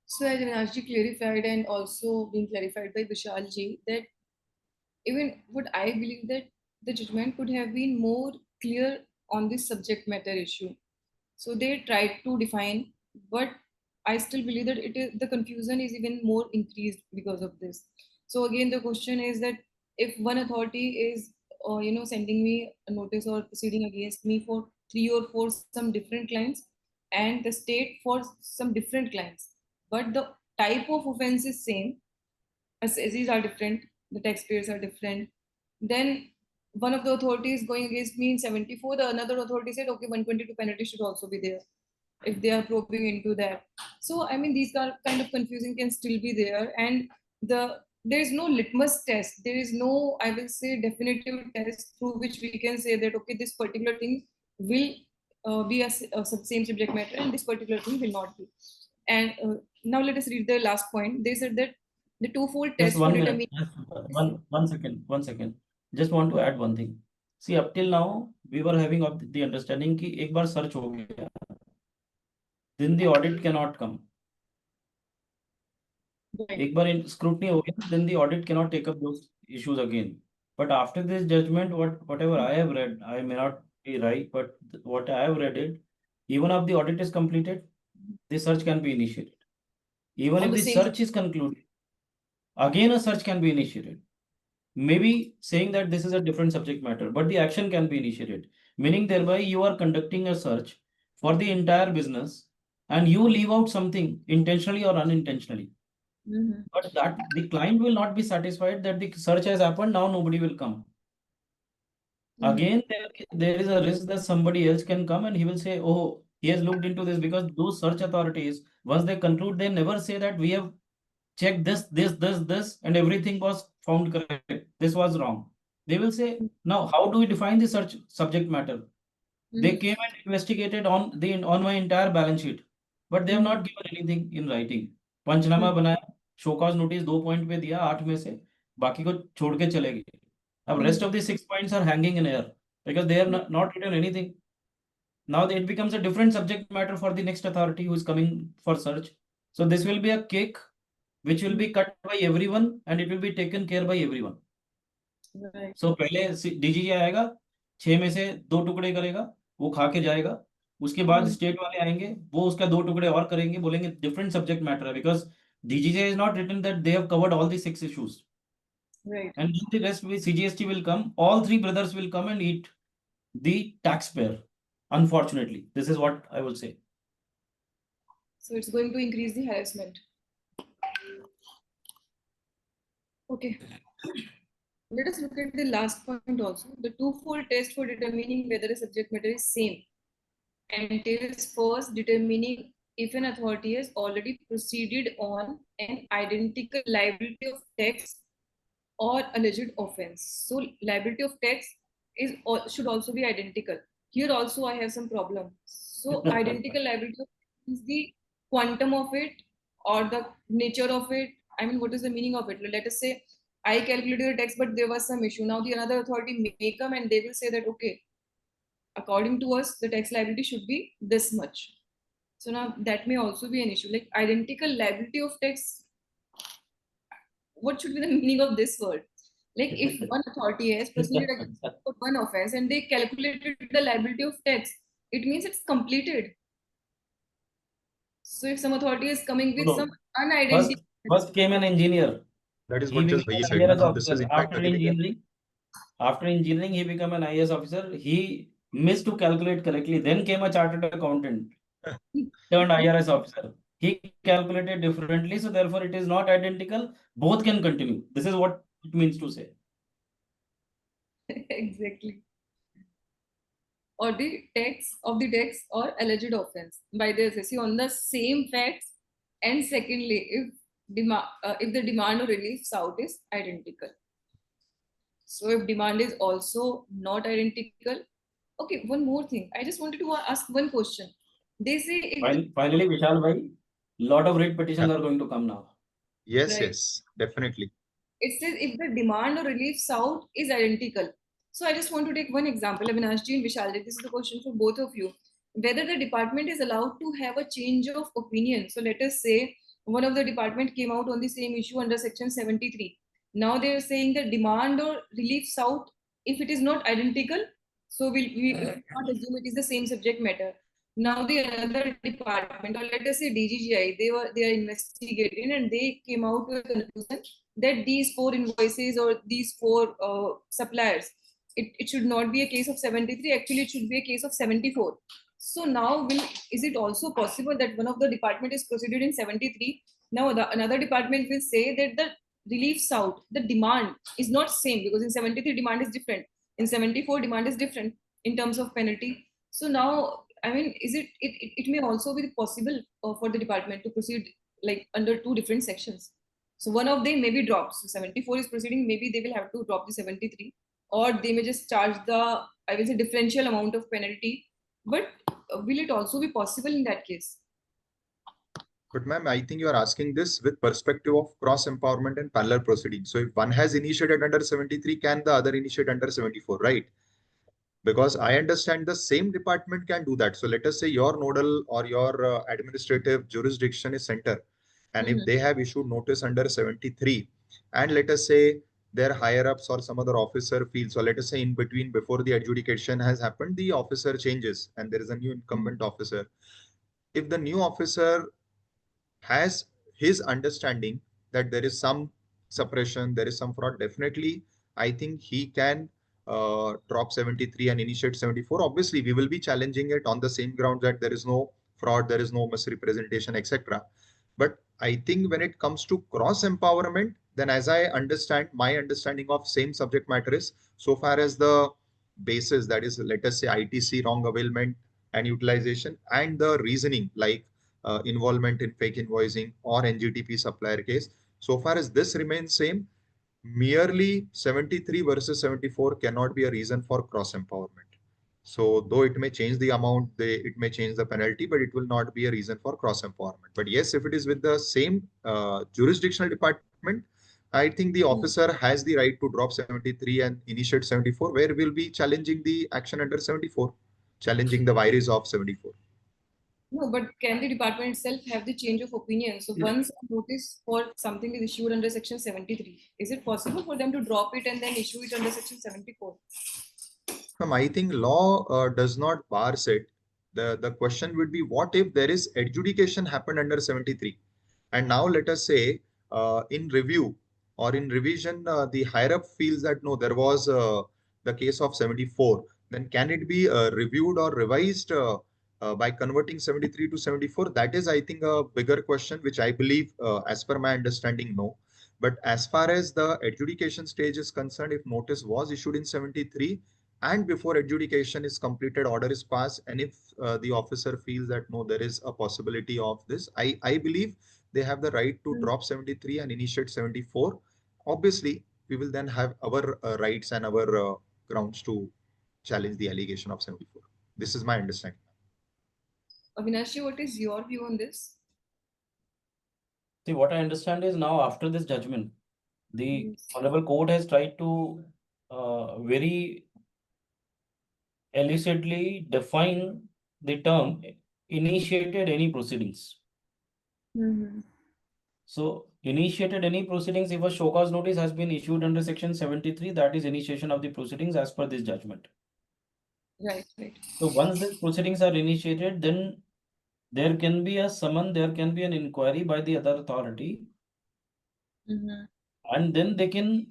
So as Avinash clarified and also being clarified by Vishal ji, that even what I believe that the judgment could have been more clear on this subject matter issue. So they tried to define, but I still believe that it is the confusion is even more increased because of this. So again, the question is that if one authority is, sending me a notice or proceeding against me for 3 or 4 some different clients, and the state for some different clients, but the type of offense is same, assessees are different, the taxpayers are different. Then one of the authorities going against me in 74, the another authority said, okay, 122 penalty should also be there if they are probing into that. So I mean, these are kind of confusing can still be there, and there is no litmus test. There is no, I will say, definitive test through which we can say that okay, this particular thing will be a same subject matter, and this particular thing will not be. And now let us read the last point. They said that the twofold Just test for one minute. determining. One second. Just want to add one thing. See, up till now, we were having of the understanding कि एक बार search हो गया, then the audit cannot come. एक बार scrutiny हो गया, then the audit cannot take up those issues again. But after this judgment, whatever I have read, I may not be right, but what I have read it, even if the audit is completed, the search can be initiated. Even if the search is concluded, again a search can be initiated. Maybe saying that this is a different subject matter, but the action can be initiated, meaning thereby you are conducting a search for the entire business and you leave out something intentionally or unintentionally. But that the client will not be satisfied that the search has happened, now nobody will come. Again, there is a risk that somebody else can come and he will say, oh, he has looked into this, because those search authorities, once they conclude, they never say that we have checked this, and everything was found correct. This was wrong. They will say, now, how do we define the search subject matter? They came and investigated on my entire balance sheet, but they have not given anything in writing. पंचनामा बनाया, show cause notice 2 point पे दिया 8 में से, बाकी को छोड़ के चले गए. अब rest of the 6 points are hanging in air because they have not written anything. Now it becomes a different subject matter for the next authority who is coming for search. So this will be a cake which will be cut by everyone and it will be taken care by everyone. Right. So पहले DGJ आएगा, 6 में से 2 टुकड़े करेगा, वो खा के जाएगा. उसके बाद स्टेट वाले आएंगे, वो उसका 2 टुकड़े और करेंगे, बोलेंगे डिफरेंट सब्जेक्ट मैटर है, because DGJ is not written that they have covered all the 6 issues. Right. And the rest with CGST will come, all 3 brothers will come and eat the taxpayer. Unfortunately, this is what I will say. So it's going to increase the harassment. Okay. Let us look at the last point also. The twofold test for determining whether a subject matter is same entails first determining if an authority has already proceeded on an identical liability of tax or alleged offense. So liability of tax should also be identical. Here also I have some problem. So identical liability is the quantum of it or the nature of it. I mean, what is the meaning of it? Let us say I calculated the tax, but there was some issue. Now the another authority may come and they will say that, okay, according to us, the tax liability should be this much. So now that may also be an issue. Like identical liability of tax, what should be the meaning of this word? Like if one authority has proceeded against for one offense and they calculated the liability of tax, it means it's completed. So if some authority is coming with some unidentified. First came an engineer. That is He what just became Bhaiya an said. IAS This is officer. in fact After engineering, he became an IAS officer. He missed to calculate correctly. Then came a chartered accountant, turned IRS officer. He calculated differently, so therefore it is not identical. Both can continue. This is what it means to say. Exactly. Or the tax or alleged offense by the SSC on the same facts. And secondly, if the demand or relief sought is identical. So if demand is also not identical. Okay, one more thing. I just wanted to ask one question. They say if Finally, Vishal bhai, lot of writ petitions are going to come now. Yes, Right. yes, definitely. It says if the demand or relief sought is identical, So I just want to take one example, Avinash ji and Vishal ji. This is a question for both of you. Whether the department is allowed to have a change of opinion. So let us say one of the department came out on the same issue under section 73. Now they are saying that demand or relief sought, if it is not identical, so we will not assume it is the same subject matter. Now the another department, or let us say DGGI, they are investigating and they came out with a conclusion that these 4 invoices or these 4 suppliers, it should not be a case of 73, actually it should be a case of 74. So now is it also possible that one of the department is proceeded in 73, now another department will say that the relief sought, the demand is not same, because in 73 demand is different, in 74 demand is different in terms of penalty. So now, I mean, it may also be possible for the department to proceed like under 2 different sections. So one of them may be dropped. So 74 is proceeding, maybe they will have to drop the 73, or they may just charge the, I will say, differential amount of penalty. But will it also be possible in that case? But ma'am, I think you are asking this with perspective of cross empowerment and parallel proceeding. So if one has initiated under 73, can the other initiate under 74, right? Because I understand the same department can do that. So let us say your nodal or your administrative jurisdiction is center. And if they have issued notice under 73, and let us say their higher ups or some other officer feels, so let us say in between, before the adjudication has happened, the officer changes and there is a new incumbent officer. If the new officer has his understanding that there is some suppression, there is some fraud, definitely, I think he can drop 73 and initiate 74. Obviously, we will be challenging it on the same ground that there is no fraud, there is no misrepresentation, etc. But I think when it comes to cross empowerment, then as I understand, my understanding of same subject matter is, so far as the basis, that is, let us say ITC, wrong availment and utilization, and the reasoning like involvement in fake invoicing or NGTP supplier case. So far as this remains same, merely 73 versus 74 cannot be a reason for cross empowerment. So though it may change the amount, it may change the penalty, but it will not be a reason for cross empowerment. But yes, if it is with the same jurisdictional department, I think the officer has the right to drop 73 and initiate 74, where we'll be challenging the action under 74, challenging the virus of 74. No, but can the department itself have the change of opinion? So once a notice for something is issued under section 73, is it possible for them to drop it and then issue it under section 74? I think law does not bar it. The question would be, what if there is adjudication happened under 73? And now let us say in review or in revision, the higher up feels that no, there was the case of 74. Then can it be reviewed or revised by converting 73 to 74? That is, I think, a bigger question, which I believe, as per my understanding, no. But as far as the adjudication stage is concerned, if notice was issued in 73, and before adjudication is completed, order is passed, and if the officer feels that no, there is a possibility of this, I believe they have the right to drop 73 and initiate 74. Obviously, we will then have our rights and our grounds to challenge the allegation of 74. This is my understanding. Avinash, what is your view on this? See, what I understand is now after this judgment, the Honorable Court has tried to very elicitly define the term initiated any proceedings. So initiated any proceedings, if a show cause notice has been issued under section 73, that is initiation of the proceedings as per this judgment. Right, right. So once the proceedings are initiated, then there can be a summon, there can be an inquiry by the other authority, and then they can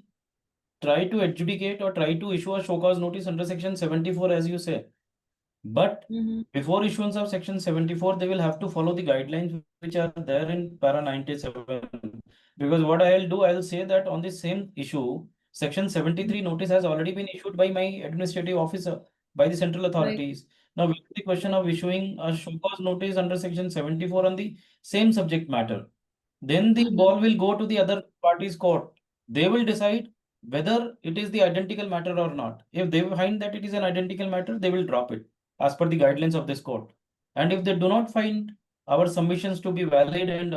try to adjudicate or try to issue a show cause notice under section 74, as you say. But before issuance of section 74, they will have to follow the guidelines which are there in para 97. Because what I'll do, I'll say that on the same issue, section 73 notice has already been issued by my administrative officer, by the central authorities. Now, with the question of issuing a show cause notice under section 74 on the same subject matter, then the ball will go to the other party's court. They will decide whether it is the identical matter or not. If they find that it is an identical matter, they will drop it as per the guidelines of this court. And if they do not find our submissions to be valid and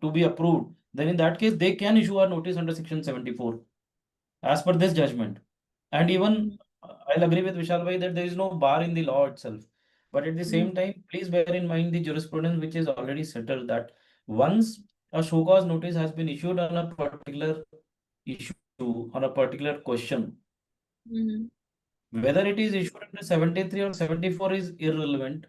to be approved, then in that case, they can issue a notice under section 74 as per this judgment. And even I'll agree with Vishal Bhai that there is no bar in the law itself. But at the same time, please bear in mind the jurisprudence which is already settled that once a show cause notice has been issued on a particular issue, on a particular question, whether it is issued under 73 or 74 is irrelevant.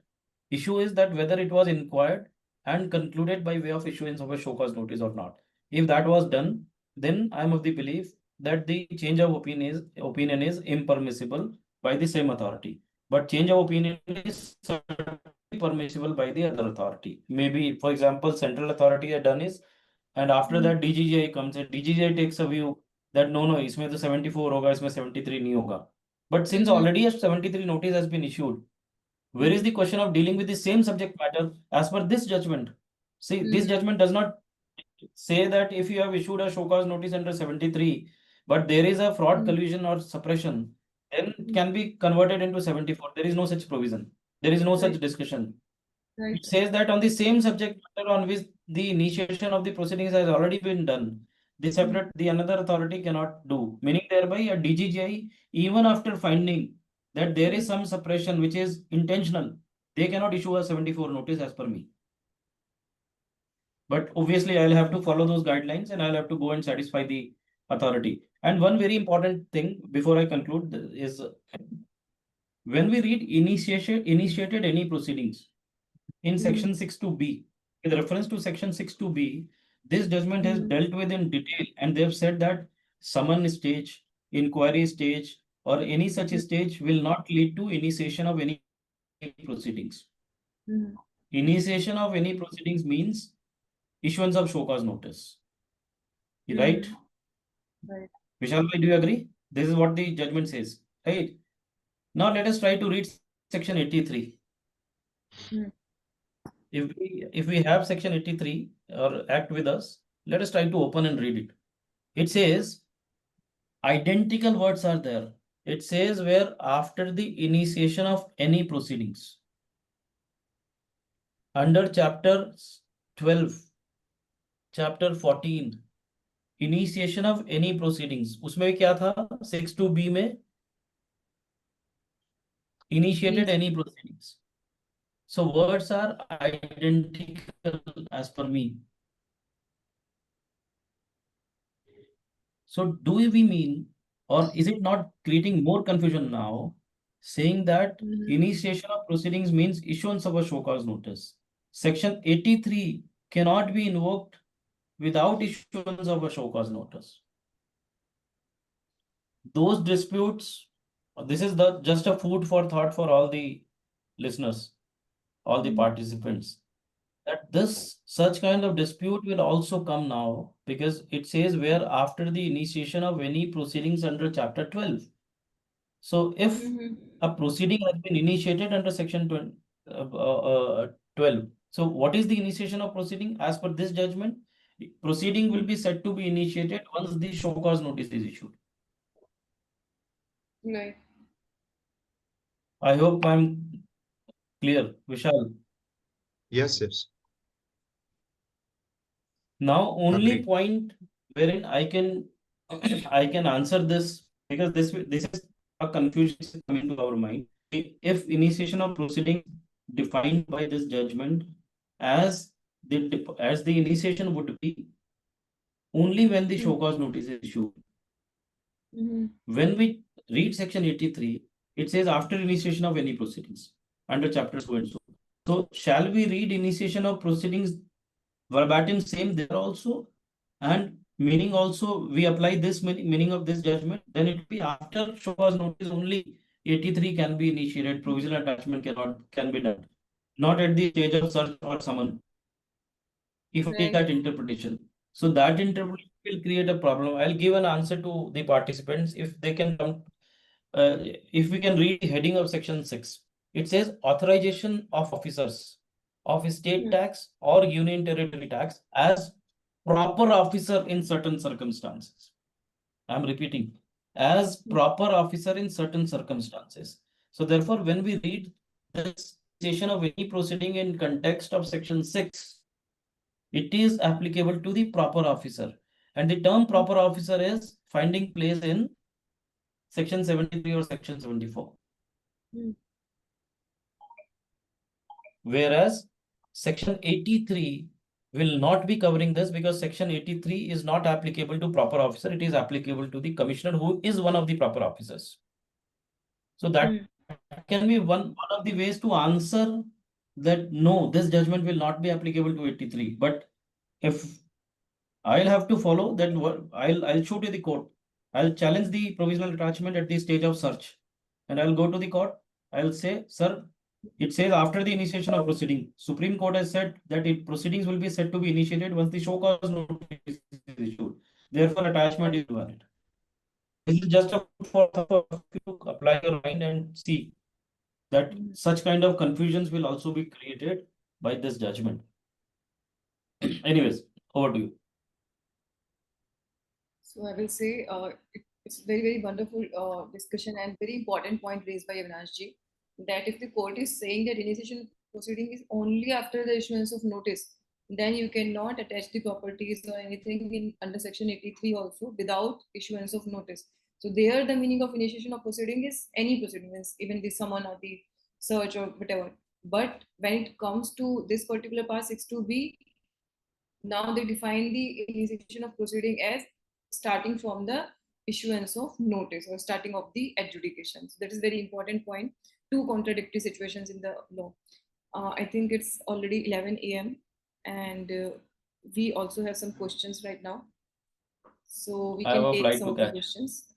Issue is that whether it was inquired and concluded by way of issuance of a show cause notice or not. If that was done, then I am of the belief that the change of opinion is impermissible by the same authority. But change of opinion is certainly permissible by the other authority. Maybe, for example, central authority has done is, and after that DGGI comes and DGGI takes a view that no, इसमें तो 74 होगा, इसमें 73 नहीं होगा. But since already a 73 notice has been issued, where is the question of dealing with the same subject matter as per this judgment? See, this judgment does not say that if you have issued a show cause notice under 73, but there is a fraud, collusion or suppression, then it can be converted into 74. There is no such provision. There is no such discussion. It says that on the same subject matter on which the initiation of the proceedings has already been done, the another authority cannot do. Meaning thereby a DGGI, even after finding that there is some suppression which is intentional, they cannot issue a 74 notice as per me. But obviously I'll have to follow those guidelines and I'll have to go and satisfy the authority. And one very important thing before I conclude is when we read initiated any proceedings in section 6(2)(b, with reference to section 6(2)(b, this judgment has dealt with in detail, and they've said that summon stage, inquiry stage, or any such stage will not lead to initiation of any proceedings. Initiation of any proceedings means issuance of show cause notice. Right? Right. Vishal bhai, do you agree? This is what the judgment says. Right? Now let us try to read section 83. If we have section 83 or act with us, let us try to open and read it. It says, identical words are there. It says where after the initiation of any proceedings. Under chapter 12, chapter 14, initiation of any proceedings. उसमें क्या था? 6(2)(b) में initiated any proceedings. So words are identical as per me. So do we mean, or is it not creating more confusion now, saying that initiation of proceedings means issuance of a show cause notice? Section 83 cannot be invoked without issuance of a show cause notice. Those disputes, this is just a food for thought for all the listeners, all the participants, that such kind of dispute will also come now, because it says where after the initiation of any proceedings under chapter 12. So if a proceeding has been initiated under section 12, so what is the initiation of proceeding as per this judgment? Proceeding will be said to be initiated once the show cause notice is issued. Right. I hope I'm clear, Vishal. Yes, yes. Now, only Agreed. point wherein I can answer this, because this is a confusion coming to our mind. If initiation of proceeding defined by this judgment as the initiation would be only when the show cause notice is issued. When we read section 83, it says after initiation of any proceedings under chapter so and so. So shall we read initiation of proceedings verbatim same there also, and meaning also we apply this meaning of this judgment? Then it will be after show cause notice only 83 can be initiated, provisional attachment can be done, not at the stage of search or summon. If we take that interpretation, so that interpretation will create a problem. I'll give an answer to the participants if they can come. If we can read the heading of section 6, it says authorization of officers of state tax or union territory tax as proper officer in certain circumstances. I'm repeating, as proper officer in certain circumstances. So therefore, when we read this station of any proceeding in context of section 6, it is applicable to the proper officer. And the term proper officer is finding place in section 73 or section 74. Whereas section 83 will not be covering this because section 83 is not applicable to proper officer. It is applicable to the commissioner who is one of the proper officers. So that can be one of the ways to answer that no, this judgment will not be applicable to 83. But if I'll have to follow that, I'll show to the court. I'll challenge the provisional attachment at the stage of search, and I'll go to the court. I'll say, sir, it says after the initiation of proceeding. Supreme Court has said that proceedings will be said to be initiated once the show cause notice is issued. Therefore, attachment is valid. This is just for you to apply your mind and see that such kind of confusions will also be created by this judgment. Anyways, over to you. So I will say it's very, very wonderful discussion and very important point raised by Avinash ji, that if the court is saying that initiation proceeding is only after the issuance of notice, then you cannot attach the properties or anything in under section 83 also without issuance of notice. So there the meaning of initiation of proceeding is any proceeding, means even the summon or the search or whatever. But when it comes to this particular part 62B, now they define the initiation of proceeding as starting from the issuance of notice or starting of the adjudication. So that is very important point. Two contradictory situations in the law. I think it's already 11 a.m. and we also have some questions right now. So we can take some of the questions.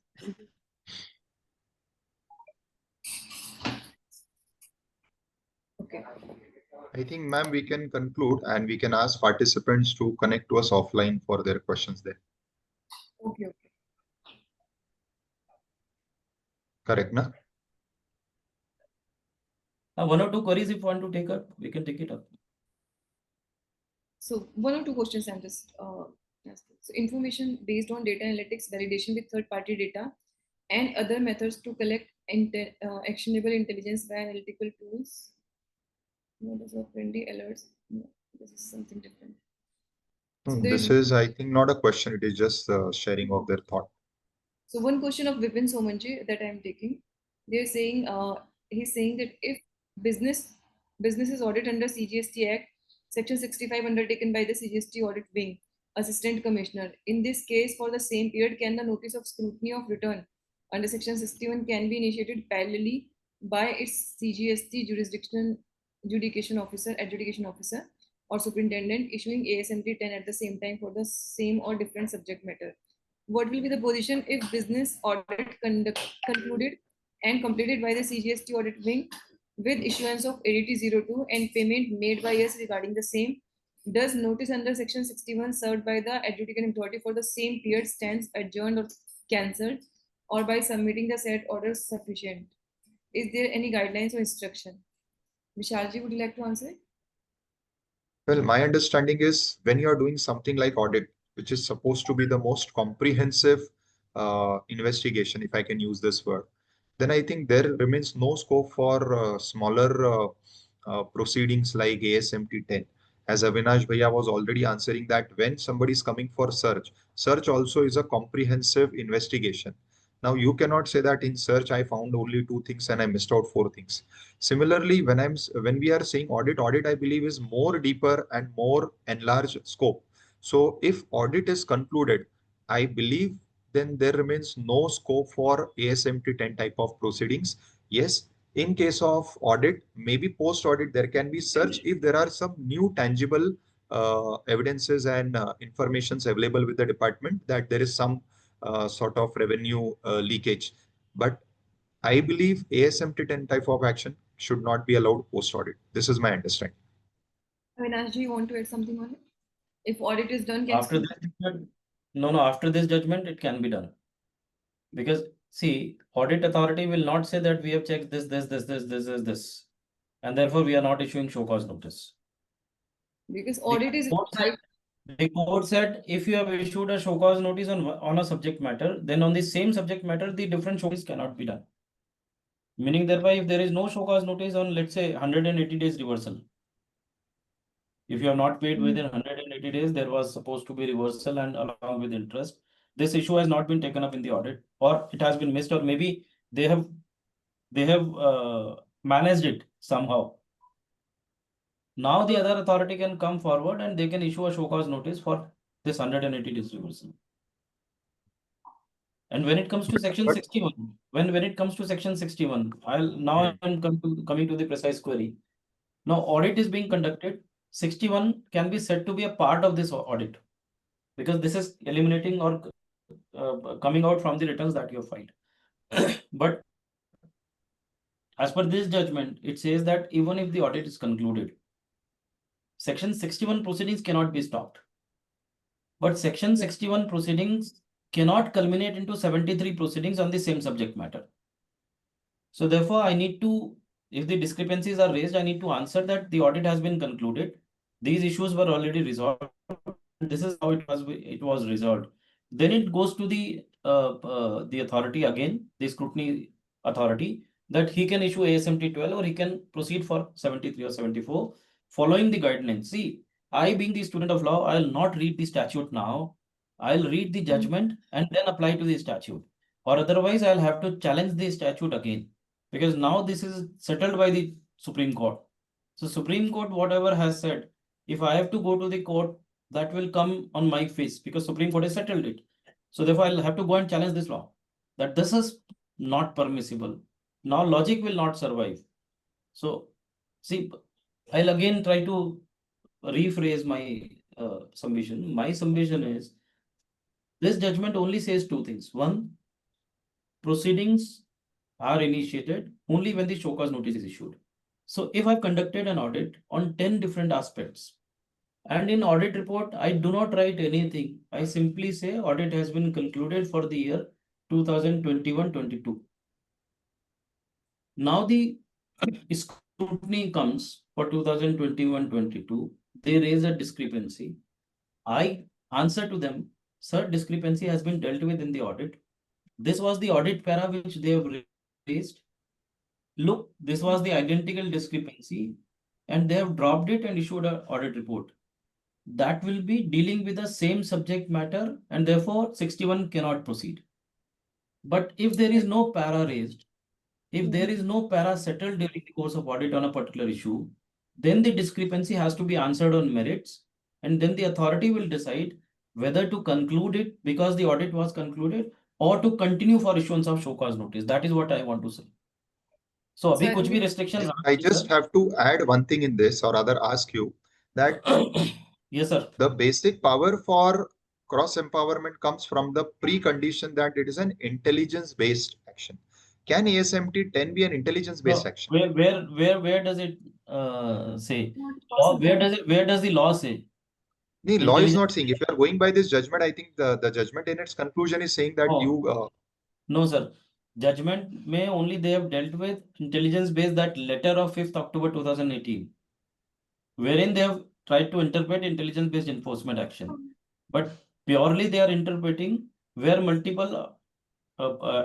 Okay. I think, ma'am, we can conclude and we can ask participants to connect to us offline for their questions there. Okay. Correct, na? One or two queries if you want to take up, we can take it up. So one or two questions I'm just so information based on data analytics validation with third-party data and other methods to collect actionable intelligence via analytical tools. What is friendly alerts? No, this is something different. So this is, I think, not a question. It is just sharing of their thought. So one question of Vipin Somanji that I'm taking, they're saying, he's saying that if businesses audit under CGST Act, Section 65 undertaken by the CGST Audit Wing, Assistant Commissioner. In this case, for the same period, can the notice of scrutiny of return under Section 61 can be initiated parallelly by its CGST adjudication officer or superintendent issuing ASMT 10 at the same time for the same or different subject matter? What will be the position if business audit concluded and completed by the CGST Audit Wing with issuance of ADT 02 and payment made by us regarding the same? Does notice under Section 61 served by the adjudicating authority for the same period stands adjourned or cancelled, or by submitting the said order sufficient? Is there any guidelines or instruction? Vishalji, would you like to answer? Well, my understanding is when you are doing something like audit, which is supposed to be the most comprehensive investigation, if I can use this word, then I think there remains no scope for smaller proceedings like ASMT 10. As Avinash Bhaiya was already answering that when somebody is coming for search also is a comprehensive investigation. Now you cannot say that in search I found only 2 things and I missed out 4 things. Similarly, when we are saying audit I believe is more deeper and more enlarged scope. So if audit is concluded, I believe then there remains no scope for ASMT 10 type of proceedings. Yes, in case of audit, maybe post-audit, there can be search if there are some new tangible evidences and informations available with the department that there is some sort of revenue leakage. But I believe ASMT 10 type of action should not be allowed post-audit. This is my understanding. Avinash, do you want to add something on it? If audit is done, after this judgment, it can be done. Because see, audit authority will not say that we have checked this, and therefore we are not issuing show cause notice. Because audit is the court said if you have issued a show cause notice on a subject matter, then on the same subject matter, the different show cause cannot be done. Meaning thereby, if there is no show cause notice on, let's say, 180 days reversal, if you have not paid within 180 days, there was supposed to be reversal and along with interest. this issue has not been taken up in the audit, or it has been missed, or maybe they have managed it somehow. Now the other authority can come forward and they can issue a show cause notice for this 180 distribution. And when it comes to section But- 61, when it comes to section 61, I'm coming to the precise query. Now audit is being conducted. 61 can be said to be a part of this audit, because this is eliminating or coming out from the returns that you have filed. But as per this judgment, it says that even if the audit is concluded, section 61 proceedings cannot be stopped. But section 61 proceedings cannot culminate into 73 proceedings on the same subject matter. So therefore, I need to, if the discrepancies are raised, I need to answer that the audit has been concluded. These issues were already resolved. This is how it was resolved. Then it goes to the authority again, the scrutiny authority, that he can issue ASMT 12 or he can proceed for 73 or 74 following the guidelines. See, I being the student of law, I'll not read the statute now. I'll read the judgment and then apply to the statute, or otherwise I'll have to challenge the statute again, because now this is settled by the Supreme Court. So Supreme Court, whatever has said, if I have to go to the court, that will come on my face, because Supreme Court has settled it. So therefore, I'll have to go and challenge this law, that this is not permissible. Now logic will not survive. So see, I'll again try to rephrase my submission. My submission is, this judgment only says two things. One, proceedings are initiated only when the show cause notice is issued. So if I've conducted an audit on 10 different aspects, and in audit report, I do not write anything. I simply say audit has been concluded for the year 2021-22. Now the scrutiny comes for 2021-22. They raise a discrepancy. I answer to them, sir, discrepancy has been dealt with in the audit. This was the audit para which they have raised. Look, this was the identical discrepancy, and they have dropped it and issued an audit report. That will be dealing with the same subject matter, and therefore 61 cannot proceed. But if there is no para raised, if there is no para settled during the course of audit on a particular issue, then the discrepancy has to be answered on merits, and then the authority will decide whether to conclude it because the audit was concluded, or to continue for issuance of show cause notice. That is what I want to say. So abhi kuch bhi restriction. I just have to add one thing in this, or rather ask you that yes, sir. The basic power for cross empowerment comes from the precondition that it is an intelligence based action. Can ASMT 10 be an intelligence based action? Where does it say? Where does the law say? The law is not saying. If you are going by this judgment, I think the judgment in its conclusion is saying that No, sir. Judgment may only they have dealt with intelligence based, that letter of 5th October 2018, wherein they have tried to interpret intelligence based enforcement action. But purely they are interpreting where multiple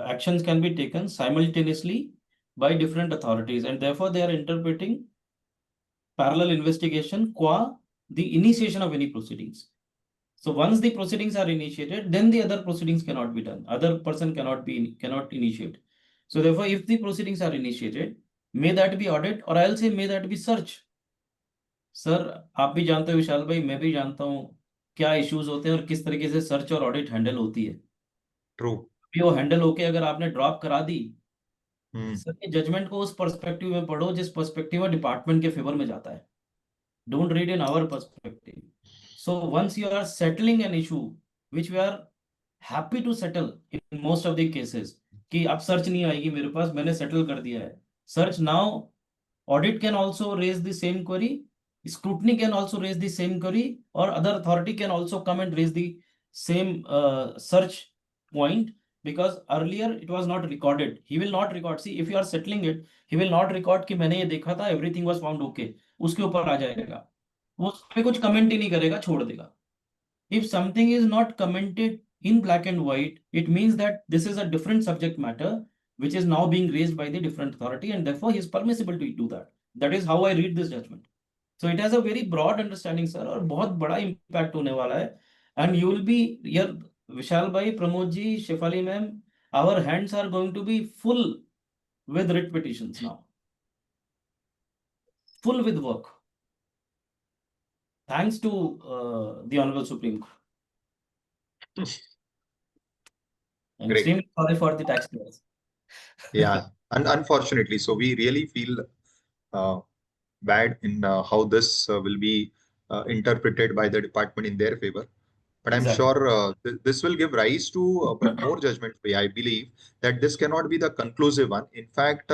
actions can be taken simultaneously by different authorities, and therefore they are interpreting parallel investigation qua the initiation of any proceedings. So once the proceedings are initiated, then the other proceedings cannot be done. Other person cannot initiate. So therefore, if the proceedings are initiated, may that be audit, or I'll say may that be search. Sir आप भी जानते हो विशाल भाई, मैं भी जानता हूँ क्या इश्यूज होते हैं और किस तरीके से सर्च और ऑडिट हैंडल होती है. ट्रू. वो हैंडल होके अगर आपने ड्रॉप करा दी, सर जजमेंट को उस पर्सपेक्टिव में पढ़ो जिस पर्सपेक्टिव में डिपार्टमेंट के फेवर में जाता है. Don't read in our perspective. So once you are settling an issue, which we are happy to settle in most of the cases, कि अब सर्च नहीं आएगी मेरे पास, मैंने सेटल कर दिया है. Search now, audit can also raise the same query, scrutiny can also raise the same query, or other authority can also come and raise the same search point, because earlier it was not recorded. He will not record. See, if you are settling it, he will not record कि मैंने ये देखा था, everything was found okay. उसके ऊपर आ जाएगा, वो उसमें कुछ कमेंट ही नहीं करेगा, छोड़ देगा. If something is not commented in black and white, it means that this is a different subject matter which is now being raised by the different authority, and therefore he is permissible to do that. That is how I read this judgment. So it has a very broad understanding, sir, और बहुत बड़ा impact होने वाला है, and you will be here. Vishal bhai, Pramod ji, Shefali ma'am, our hands are going to be full with writ petitions now. Full with work. Thanks to the Honorable Supreme Court. I'm Great. extremely sorry for the taxpayers. Yeah, and unfortunately, so we really feel bad in how this will be interpreted by the department in their favor. But I'm Exactly. sure this will give rise to more judgment. I believe that this cannot be the conclusive one. In fact,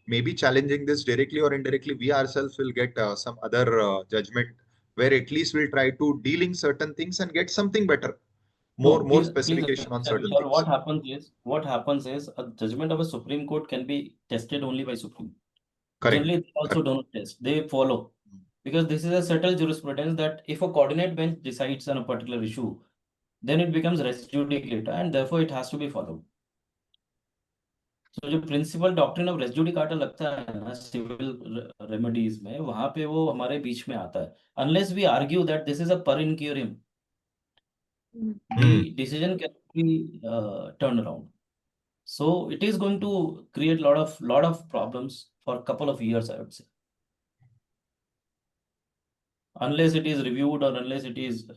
maybe challenging this directly or indirectly, we ourselves will get some other judgment where at least we'll try to dealing certain things and get something better, No, more please specification on understand, certain Vishal, things. what happens is a judgment of a Supreme Court can be tested only by Supreme. Correct. Generally, they also Correct. don't test. They follow. Because this is a settled jurisprudence that if a coordinate bench decides on a particular issue, then it becomes res judicata and therefore it has to be followed. So जो principle doctrine of res judicata लगता है ना civil remedies में, वहां पे वो हमारे बीच में आता है. Unless we argue that this is a per incurium, the decision can be turned around. So it is going to create lot of problems for a couple of years, I would say. Unless it is reviewed or unless it is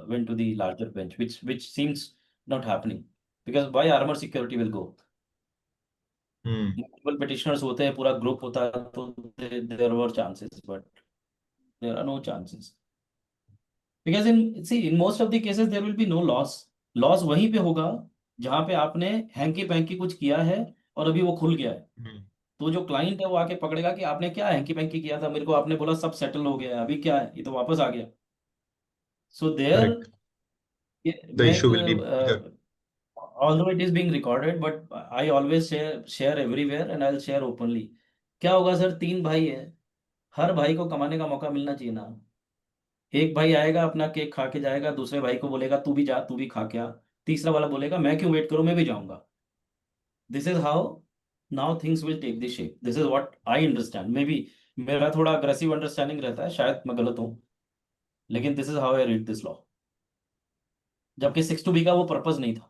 went to the larger bench, which seems not happening. Because why armor security will go? Multiple petitioners होते हैं, पूरा group होता है, तो there were chances, but there are no chances. Because in most of the cases there will be no loss. Loss वहीं पे होगा जहां पे आपने हैंकी पैंकी कुछ किया है और अभी वो खुल गया है. तो जो क्लाइंट है वो आके पकड़ेगा कि आपने क्या हैंकी पैंकी किया था, मेरे को आपने बोला सब सेटल हो गया है, अभी क्या है, ये तो वापस आ गया. So there, Correct. The मैं issue will be bigger. although it is being recorded, but I always share everywhere and I'll share openly. क्या होगा सर, 3 भाई है, हर भाई को कमाने का मौका मिलना चाहिए ना. एक भाई आएगा अपना केक खा के जाएगा, दूसरे भाई को बोलेगा तू भी जा, तू भी खा के आ, तीसरा वाला बोलेगा मैं क्यों वेट करूं, मैं भी जाऊंगा. This is how now things will take this shape. This is what I understand. Maybe मेरा थोड़ा अग्रेसिव अंडरस्टैंडिंग रहता है, शायद मैं गलत हूं, लेकिन this is how I read this law. जबकि 6 का वो पर्पज नहीं था.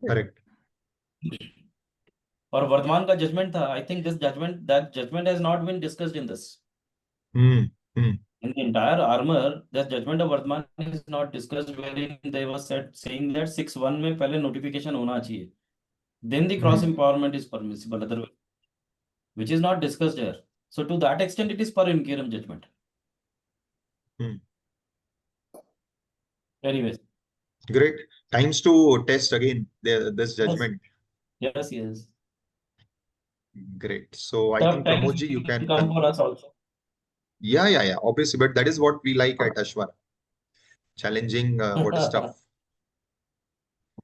Correct. और वर्धमान का जजमेंट था. I think this judgement, that judgement has not been discussed in this. In the entire armor, the judgment of Vardhan is not discussed, wherein they were saying that 6(1) में पहले notification होना चाहिए. Then the cross empowerment is permissible, otherwise, which is not discussed here. So to that extent, it is per incurium judgment. Anyways. Great. Times to test again this judgment. Yes, yes. Great. So I think Pramodji, you can come for us also. Yeah. Obviously, but that is what we like at Ashwara. Challenging what is tough.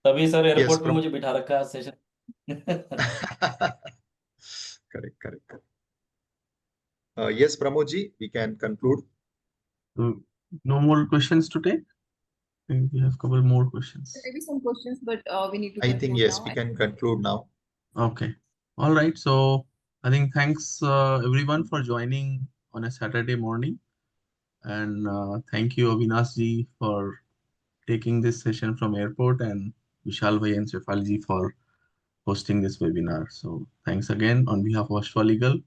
तभी sir airport पे मुझे बिठा रखा है session. Correct. Yes, Pramodji, we can conclude. No more questions today. I think we have a couple more questions. Maybe some questions, but we need to. I think yes, we can conclude now. Okay. All right. So I think thanks everyone for joining on a Saturday morning, and thank you Avinash ji for taking this session from airport, and Vishal bhai and Shefali ji for hosting this webinar. So thanks again on behalf of Ashwa Legal.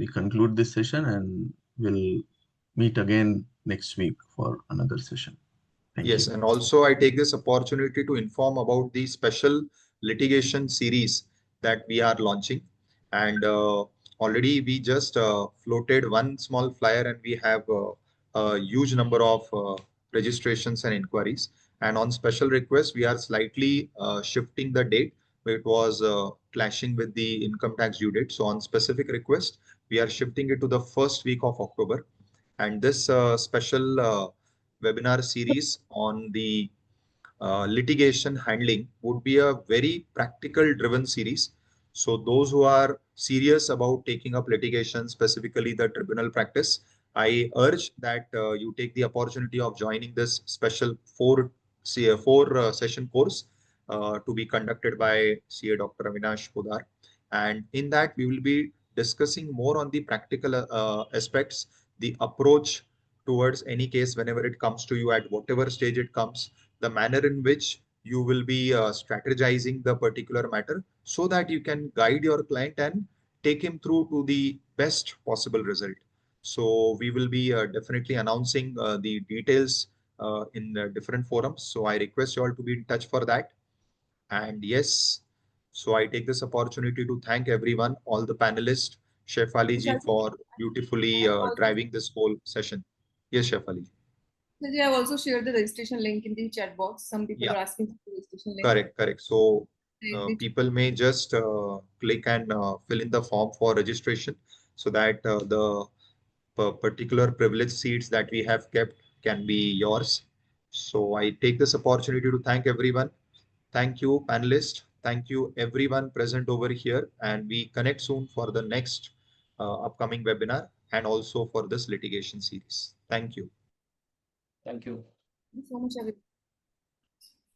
We conclude this session and we'll meet again next week for another session. Thank you. And also I take this opportunity to inform about the special litigation series that we are launching. And already we just floated one small flyer and we have a huge number of registrations and inquiries. And on special request, we are slightly shifting the date. It was clashing with the income tax due date. So on specific request, we are shifting it to the first week of October. And this special webinar series on the litigation handling would be a very practical driven series. So those who are serious about taking up litigation, specifically the tribunal practice, I urge that you take the opportunity of joining this special four session course to be conducted by CA Dr. Avinash Podar. And in that, we will be discussing more on the practical aspects, the approach towards any case whenever it comes to you at whatever stage it comes, the manner in which you will be strategizing the particular matter so that you can guide your client and take him through to the best possible result. So we will be definitely announcing the details in different forums. So I request you all to be in touch for that. And yes, so I take this opportunity to thank everyone, all the panelists, Chef Ali ji, for beautifully driving this whole session. Yes, Chef Ali. Sanjay, I've also shared the registration link in the chat box. Some people Yeah. are asking for the registration link. Correct, correct. So They- people may just click and fill in the form for registration so that the particular privileged seats that we have kept can be yours. So I take this opportunity to thank everyone. Thank you, panelists. Thank you, everyone present over here. And we connect soon for the next upcoming webinar and also for this litigation series. Thank you. Thank you. Thank you so much, everyone.